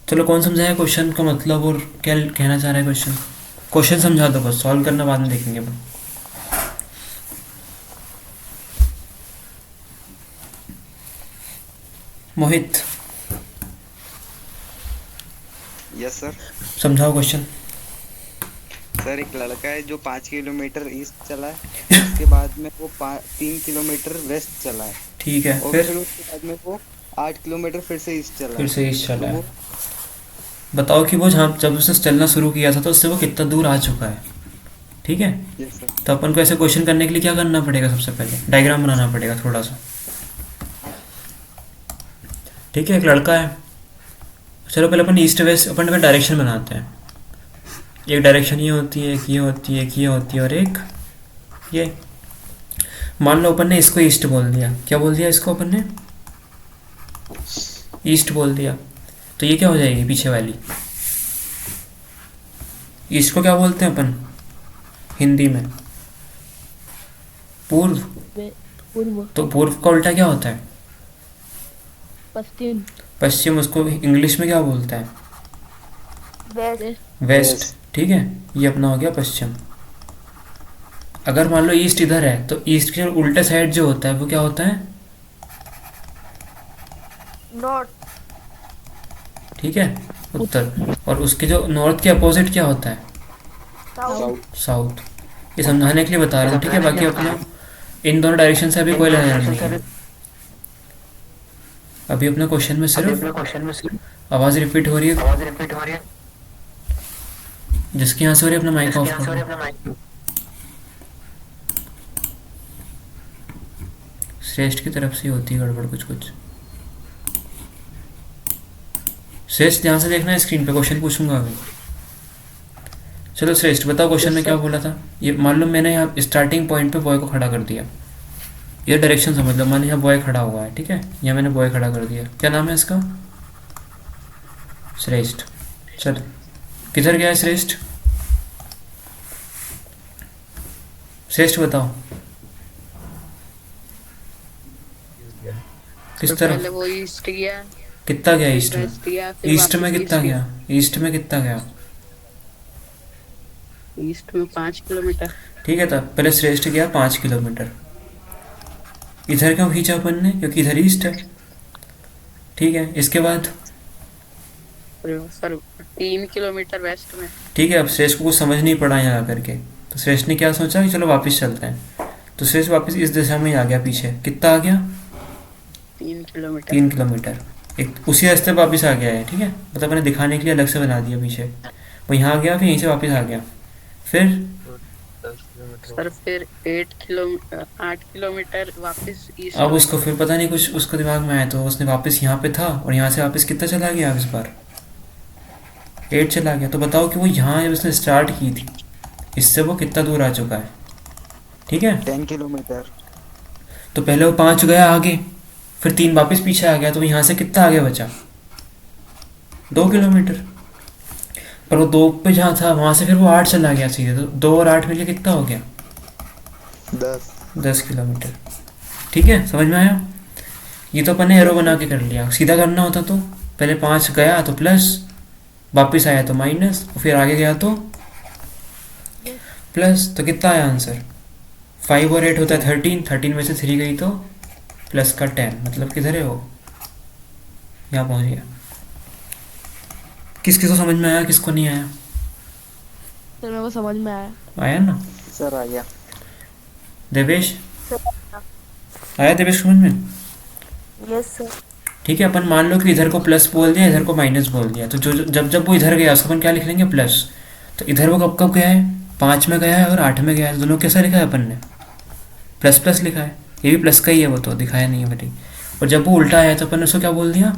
A: चलो कौन समझाया क्वेश्चन का मतलब और क्या कहना चाह रहा है क्वेश्चन? क्वेश्चन समझा दो बस, सॉल्व करना बाद में देखेंगे अपन। मोहित
B: यस सर।
A: समझाओ क्वेश्चन।
B: सर एक लड़का है जो 5 किलोमीटर ईस्ट चला है, उसके बाद में वो 3 किलोमीटर वेस्ट चला है,
A: ठीक है,
B: और
A: फिर
B: फिर उसके बाद में वो 8 किलोमीटर फिर से ईस्ट चला
A: फिर
B: है।
A: से ईस्ट चला
B: तो
A: है।
B: वो
A: बताओ कि वो जहाँ जब उसने चलना शुरू किया था तो उससे वो कितना दूर आ चुका है, ठीक है।
B: Yes sir.
A: तो अपन को ऐसे क्वेश्चन करने के लिए क्या करना पड़ेगा? सबसे पहले डायग्राम बनाना पड़ेगा थोड़ा सा, ठीक है। एक लड़का है, चलो पहले अपन ईस्ट वेस्ट अपन पहले डायरेक्शन बनाते हैं। एक डायरेक्शन ये होती है, एक ये होती है, एक ये होती है और एक ये। मान लो अपन ने इसको ईस्ट बोल दिया। क्या बोल दिया इसको अपन ने? ईस्ट बोल दिया। तो ये क्या हो जाएगी पीछे वाली? ईस्ट को क्या बोलते हैं अपन हिंदी में? पूर्व।
C: पूर्व।
A: तो पूर्व का उल्टा क्या होता है?
C: पश्चिम।
A: पश्चिम। उसको इंग्लिश में क्या बोलते हैं?
C: वेस्ट।
A: वेस्ट, ठीक है। ये अपना हो गया पश्चिम। अगर मान लो ईस्ट इधर है तो ईस्ट के उल्टे साइड जो होता है वो क्या होता है?
C: नॉर्थ।
A: ठीक है, उत्तर। और उसके जो नॉर्थ के अपोजिट क्या होता है?
C: साउथ।
A: साउथ। ये समझाने के लिए बता रहा हूँ, ठीक है। बाकी अपना इन दोनों डायरेक्शन से अभी कोई लेना नहीं है। अभी अपने क्वेश्चन में सिर्फ आवाज़ रिपीट हो रही है। जिसके यहाँ से हो रही है अपना माइक ऑफ करो। श्रेष्ठ की तरफ से होती है गड़बड़ कुछ कुछ। श्रेष्ठ ध्यान से देखना है स्क्रीन पे, क्वेश्चन पूछूंगा अभी। चलो श्रेष्ठ बताओ क्वेश्चन में क्या बोला था? ये मान लो मैंने यहाँ स्टार्टिंग पॉइंट पे बॉय को खड़ा कर दिया। ये डायरेक्शन समझ लो। मान लो यहाँ बॉय खड़ा हुआ है, ठीक है। यहाँ मैंने बॉय खड़ा कर दिया। क्या नाम है इसका? श्रेष्ठ। चल किधर गया है श्रेष्ठ? श्रेष्ठ बताओ किस
D: तो
A: तरफ?
D: पहले वो ईस्ट गया,
A: कितना गया
D: फिर
A: ईस्ट में?
D: वेस्ट गया, फिर
A: ईस्ट में
D: वापस
A: कितना
D: ईस्ट
A: गया? ईस्ट में कितना गया?
D: ईस्ट में 5 किलोमीटर।
A: ठीक है, तो पहले श्रेष्ठ गया 5 किलोमीटर। इधर क्यों खींचा अपन ने? क्योंकि इधर ईस्ट है, ठीक है। इसके बाद
D: सर 3 किलोमीटर वेस्ट में।
A: ठीक है, अब श्रेष्ठ को कुछ समझ नहीं पड़ा यहाँ आकर के, तो श्रेष्ठ ने क्या सोचा कि चलो वापस चलते हैं। तो श्रेष्ठ वापस इस दिशा में ही आ गया पीछे। कितना आ गया?
D: 3 किलोमीटर।
A: 3 किलोमीटर। एक उसी रास्ते पर वापस आ गया है, ठीक है। मतलब मैंने दिखाने के लिए अलग से बना दिया पीछे। वो यहाँ आ गया, फिर यहीं से वापस आ गया। फिर
E: 10 किलोमीटर।
D: सर फिर 8 किलोमीटर वापस ईस्ट।
A: अब उसको फिर पता नहीं कुछ उसको दिमाग में आया, तो उसने वापस यहाँ पे था और यहाँ से वापस कितना चला गया अब इस बार? 8 चला गया। तो बताओ कि वो यहाँ जब उसने स्टार्ट की थी इससे वो कितना दूर आ चुका है, ठीक है।
B: 10 किलोमीटर।
A: तो पहले वो 5 गया आगे, फिर 3 वापस पीछे आ गया, तो यहाँ से कितना आगे बचा? 2 किलोमीटर। पर वो 2 पे जहाँ था वहाँ से फिर वो 8 चला गया सीधे। तो 2 और 8 मिलके कितना हो गया? 10 किलोमीटर। ठीक है, समझ में आया? ये तो अपन ने एरो बना के कर लिया। सीधा करना होता तो पहले 5 गया तो प्लस, वापस आया तो माइनस, और फिर आगे गया तो प्लस। तो कितना आया आंसर? 5 और 8 होता है 13, 13 में से 3 गई तो प्लस का 10, मतलब किधर है वो, यहाँ पहुँच गया। किस किस को समझ में आया, किसको नहीं आया?
C: सर मेरे को समझ में आया।
A: आया ना
B: सर आ गया।
A: देवेश? आया देवेश समझ में?
C: Yes sir.
A: ठीक है, अपन मान लो कि इधर को प्लस बोल दिया, इधर को माइनस बोल दिया, तो जब जब वो इधर गया उसको अपन क्या लिख लेंगे, प्लस। तो इधर वो कब कब गया है, 5 में गया है और 8 में गया है, दोनों कैसा लिखा है अपन ने, प्लस प्लस लिखा है। ये भी प्लस का ही है, वो तो दिखाया नहीं है बेटी। और जब वो उल्टा आया तो अपन ने उसको क्या बोल दिया,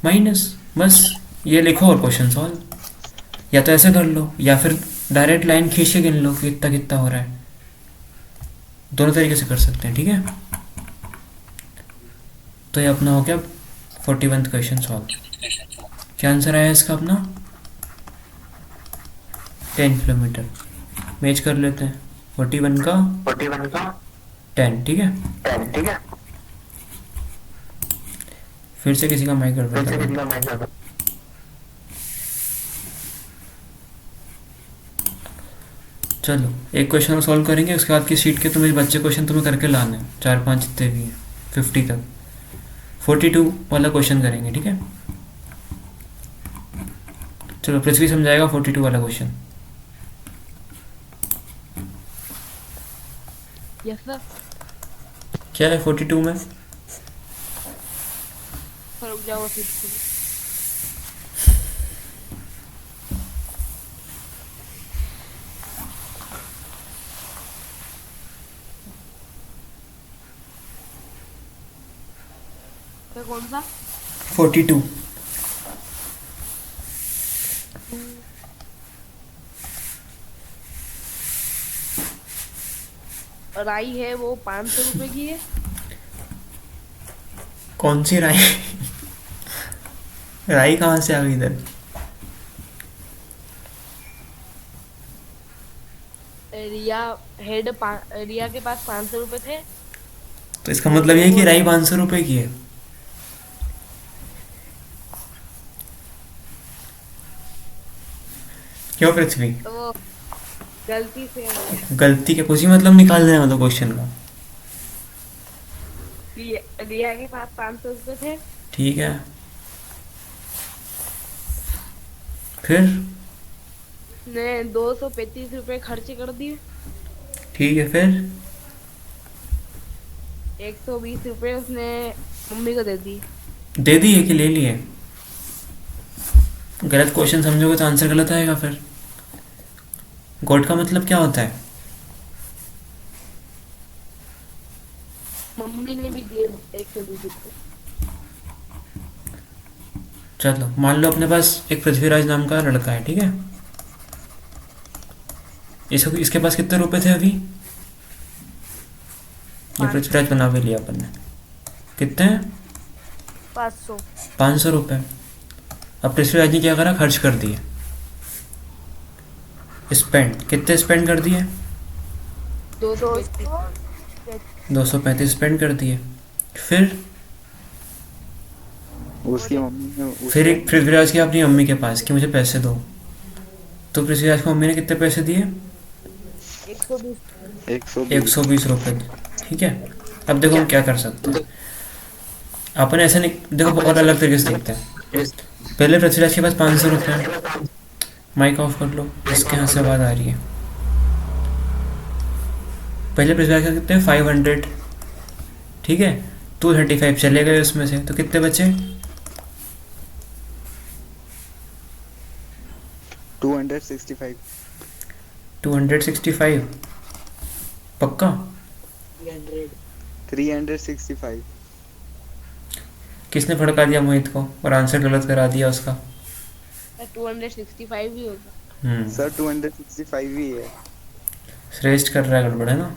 A: माइनस। बस ये लिखो और क्वेश्चन सॉल्व। या तो ऐसे कर लो, या फिर डायरेक्ट लाइन खींच के गिन लो कि कितना कितना हो रहा है। दोनों तरीके से कर सकते हैं, ठीक है। तो ये अपना हो गया 41 क्वेश्चन सॉल्व। क्या आंसर आया इसका अपना, 10 किलोमीटर। मैच कर लेते हैं 41 का 10, ठीक है। फिर से किसी का माइक गड़बड़ है। चलो एक क्वेश्चन और सॉल्व करेंगे, उसके बाद की शीट के तुम्हें बच्चे क्वेश्चन तुम्हें करके लाने हैं, 4-5 जितने भी हैं, 50 तक। 42 वाला क्वेश्चन करेंगे, ठीक है। चलो पृथ्वी समझाएगा 42 वाला क्वेश्चन।
C: Yes sir.
A: क्या है 42 में?
C: सर रुक जाओ फिर से। सर कौन सा?
A: 42।
C: राई है वो 500 रुपए की है।
A: कौन सी राई? राई कहाँ से आ गई इधर?
C: रिया रिया के पास 500 रुपए थे।
A: तो इसका मतलब ये है कि राई 500 रुपए की है। क्यों पृथ्वी?
C: तो वो गलती से
A: गलती के कुछ ही मतलब निकालना है मतलब क्वेश्चन का।
C: रिया के पास 500 रुपए थे।
A: ठीक है, फिर?
C: उसने 235 रुपए खर्च कर दिए।
A: ठीक है, फिर?
C: 120 रुपए उसने मम्मी को दे दिए।
A: दे दिए कि ले लिए? गलत क्वेश्चन समझोगे तो आंसर गलत आएगा फिर। गॉड का मतलब क्या होता है?
C: मम्मी ने भी दिए 120 रुपए।
A: चलो मान लो अपने पास एक पृथ्वीराज नाम का लड़का है, ठीक है। इसके पास कितने रुपए थे अभी? ये पृथ्वीराज बना भी लिया अपन ने। कितने हैं?
C: 500।
A: 500 रुपये। अब पृथ्वीराज ने क्या करा, खर्च कर दिए। स्पेंड कितने स्पेंड कर दिए? 235 स्पेंड कर दिए। फिर
B: उसकी मम्मी ने
A: फिर एक पृथ्वीराज गया अपनी मम्मी के पास कि मुझे पैसे दो। तो पृथ्वीराज की मम्मी ने कितने पैसे दिए? 120 रुपये। ठीक है, अब देखो हम क्या कर सकते हैं। अपन ऐसे नहीं, देखो और अलग तरीके से देखते हैं। पहले पृथ्वीराज के पास 500 रुपये। माइक ऑफ कर लो, इसके यहाँ से आवाज़ आ रही है। पहले पृथ्वीराज का कितने, 500। ठीक है, 235 चले गए उसमें से, तो कितने बचे?
B: 265।
A: 265 पक्का?
B: 365।
A: किसने भड़का दिया मोहित को और आंसर गलत करा दिया उसका?
C: 265 ही होगा।
B: सर 265 ही है।
A: श्रेष्ठ कर रहा है गड़बड़, है ना।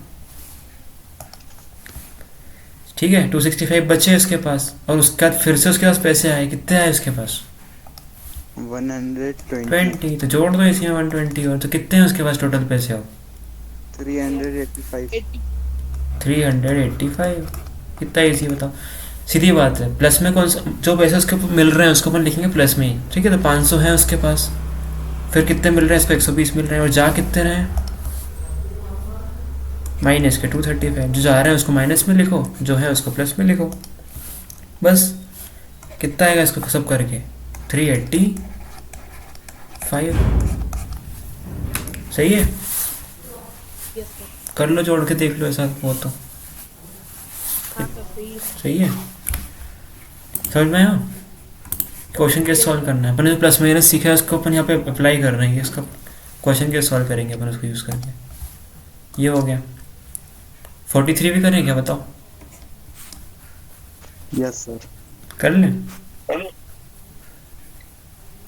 A: ठीक है, 265 बचे उसके पास, और उसके बाद फिर से उसके पास पैसे आए। कितने आए उसके पास?
B: 120।
A: तो जोड़ दो इसी में 120 और, तो कितने हैं उसके पास टोटल पैसे अब?
B: 385।
A: 385। कितना इजी बताओ, सीधी बात है। प्लस में कौन सा, जो पैसे उसके मिल रहे हैं उसको अपन लिखेंगे प्लस में ही। ठीक है, तो 500 है उसके पास। फिर कितने मिल रहे हैं इसको? 120 मिल रहे हैं। और जा कितने रहे हैं? माइनस के 235, जो जा रहा है उसको माइनस में लिखो, जो है उसको प्लस में लिखो, बस। कितना आएगा इसको सब करके? 385। सही है,
C: यस सर।
A: कर लो, जोड़ के देख लो ऐसा हो तो।
C: हाँ सर सही है।
A: सही है, समझ में आया? क्वेश्चन कैसे सॉल्व करना है, अपन ने प्लस माइनस सीखा है उसको अपन यहाँ पे अप्लाई कर रहे हैं, इसका क्वेश्चन कैसे सॉल्व करेंगे अपन उसको यूज़ करके। ये हो गया। 43 भी करें क्या, बताओ?
B: Yes sir.
A: कर लें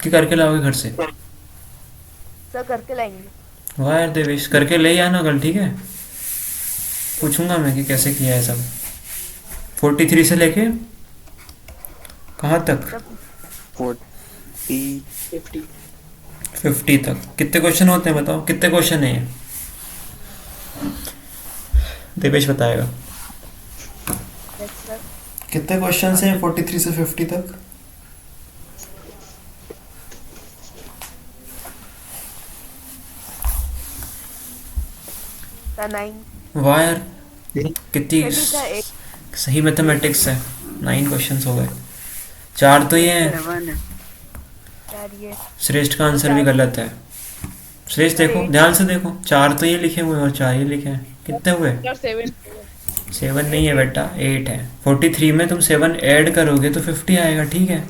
A: कि करके लाओगे घर से?
C: सर करके लाएंगे।
A: वाह यार देवेश, करके ले ही आना कल, ठीक है? पूछूंगा मैं कि कैसे किया है सब। 43 से लेके कहाँ तक?
B: 40
A: 50 तक कितने क्वेश्चन होते हैं बताओ, कितने क्वेश्चन है ये? देवेश बताएगा।
C: Yes sir.
A: कितने क्वेश्चन हैं 43 से 50 तक?
C: सर 9।
A: वाह यार, कितनी
C: सर 8।
A: सही मैथमेटिक्स है। 9 क्वेश्चंस हो गए, 4 तो ये हैं।
D: 7 है।
C: सर ये
A: श्रेष्ठ का आंसर भी गलत है। श्रेष्ठ देखो, ध्यान से देखो, 4 तो ये लिखे हुए हैं और 4 ये लिखे हैं। कितने हुए?
C: सर 7।
A: 7 नहीं है बेटा, 8 है। 43 में तुम 7 ऐड करोगे तो 50 आएगा, ठीक है?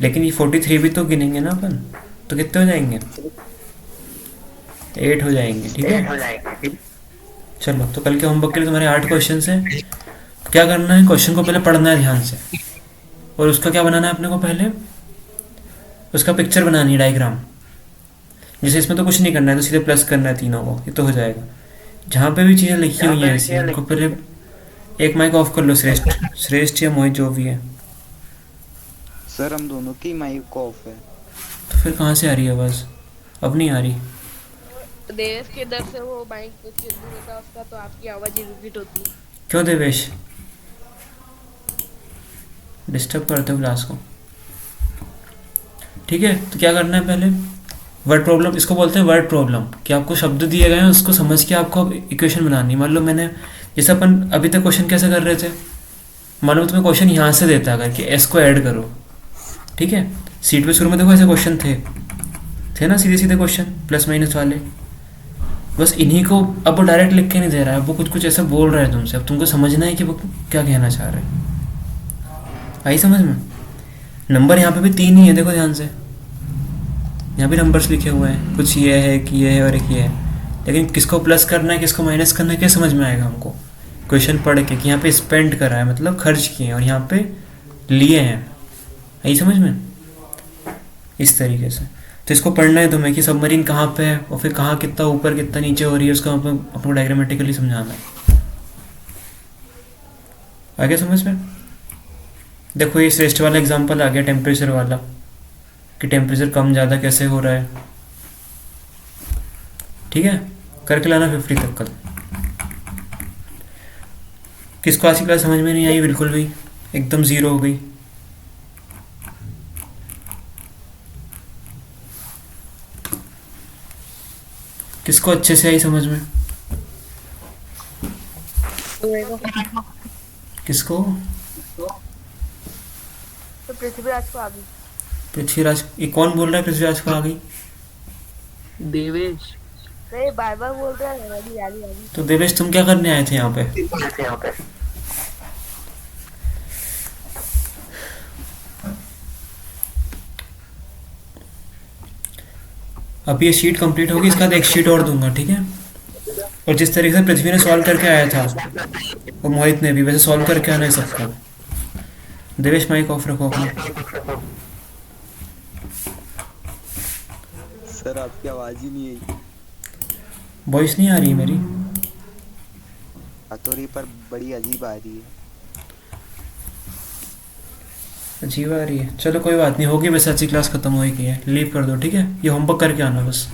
A: लेकिन ये 43 भी तो गिनेंगे ना अपन, तो कितने हो जाएंगे? 8 हो जाएंगे, ठीक है? चलो, तो कल के होमवर्क के लिए तुम्हारे 8 क्वेश्चन हैं। क्या करना है, क्वेश्चन को पहले पढ़ना है ध्यान से, और उसका क्या बनाना है अपने को? पहले उसका पिक्चर बनानी है, डायग्राम। जैसे इसमें तो कुछ नहीं करना है, तो सीधे प्लस करना है तीनों को, ये तो हो जाएगा। जहाँ पे भी चीज़ें लिखी हुई हैं ऐसी, उनको पहले एक माइक ऑफ कर लो, श्रेष्ठ या मोहित जो भी है।
B: सर हम दोनों की माइक ऑफ है।
A: तो फिर कहाँ से आ रही है आवाज़? अब नहीं आ रही।
C: देश के इधर से वो बाइक कुछ होता उसका, तो आपकी आवाज ही रिपीट होती है।
A: क्यों देवेश, डिस्टर्ब करते हो क्लास को? ठीक है, तो क्या करना है पहले? वर्ड प्रॉब्लम, इसको बोलते हैं वर्ड प्रॉब्लम, कि आपको शब्द दिए गए हैं, उसको समझ के आपको अब इक्वेशन बनानी है। मान लो मैंने, जैसे अपन अभी तक क्वेश्चन कैसे कर रहे थे, मान लो तुम्हें क्वेश्चन यहाँ से देता अगर कि एस को ऐड करो, ठीक है? सीट पे शुरू में देखो ऐसे क्वेश्चन थे ना, सीधे सीधे क्वेश्चन प्लस माइनस वाले। बस इन्हीं को अब वो डायरेक्ट लिख के नहीं दे रहा है, वो कुछ कुछ ऐसा बोल रहा है तुमसे, अब तुमको समझना है कि वो क्या कहना चाह रहे हैं। आई समझ में? नंबर यहाँ पे भी 3 ही है, देखो ध्यान से, यहाँ भी नंबर्स लिखे हुए हैं, कुछ ये है, कि ये है और एक ये है, लेकिन किसको प्लस करना है किसको माइनस करना है क्या समझ में आएगा हमको क्वेश्चन पढ़ के? कि यहाँ पे स्पेंड करा है मतलब खर्च किए हैं, और यहाँ पे लिए हैं। आई समझ में? इस तरीके से तो इसको पढ़ना है तुम्हें कि सबमरीन कहाँ पे है और फिर कहाँ कितना ऊपर कितना नीचे हो रही है, उसका अपने डायग्रामेटिकली समझाना है। आगे समझ में? देखो ये श्रेष्ठ वाला एग्जांपल आ गया, टेम्परेचर वाला, कि टेम्परेचर कम ज़्यादा कैसे हो रहा है, ठीक है? करके लाना 50 तक कल। किसको आज की क्लास समझ में नहीं आई बिल्कुल भी, एकदम ज़ीरो हो गई? किसको अच्छे से आई समझ में? किसको?
C: तो पृथ्वीराज को आ गई।
A: पृथ्वीराज, ये कौन बोल रहा है पृथ्वीराज को आ गई?
D: देवेश।
C: नहीं बार बार बोल रहा है, अभी आ गई।
A: तो देवेश तुम क्या करने आए थे यहाँ पे? अब ये शीट कंप्लीट होगी, इसका बाद एक शीट और दूंगा, ठीक है? और जिस तरीके से पृथ्वी ने सॉल्व करके आया था और मोहित ने भी, वैसे सॉल्व करके आना है सबको। देवेश माइक ऑफ रखो अपना।
B: सर आपकी आवाज ही नहीं आई।
A: वॉइस नहीं आ रही मेरी?
B: आ तो रही पर बड़ी अजीब आ रही है।
A: अजीब आ रही है, चलो कोई बात नहीं, होगी वैसे अच्छी क्लास खत्म होगी है, लीव कर दो, ठीक है? ये होमवर्क करके आना बस।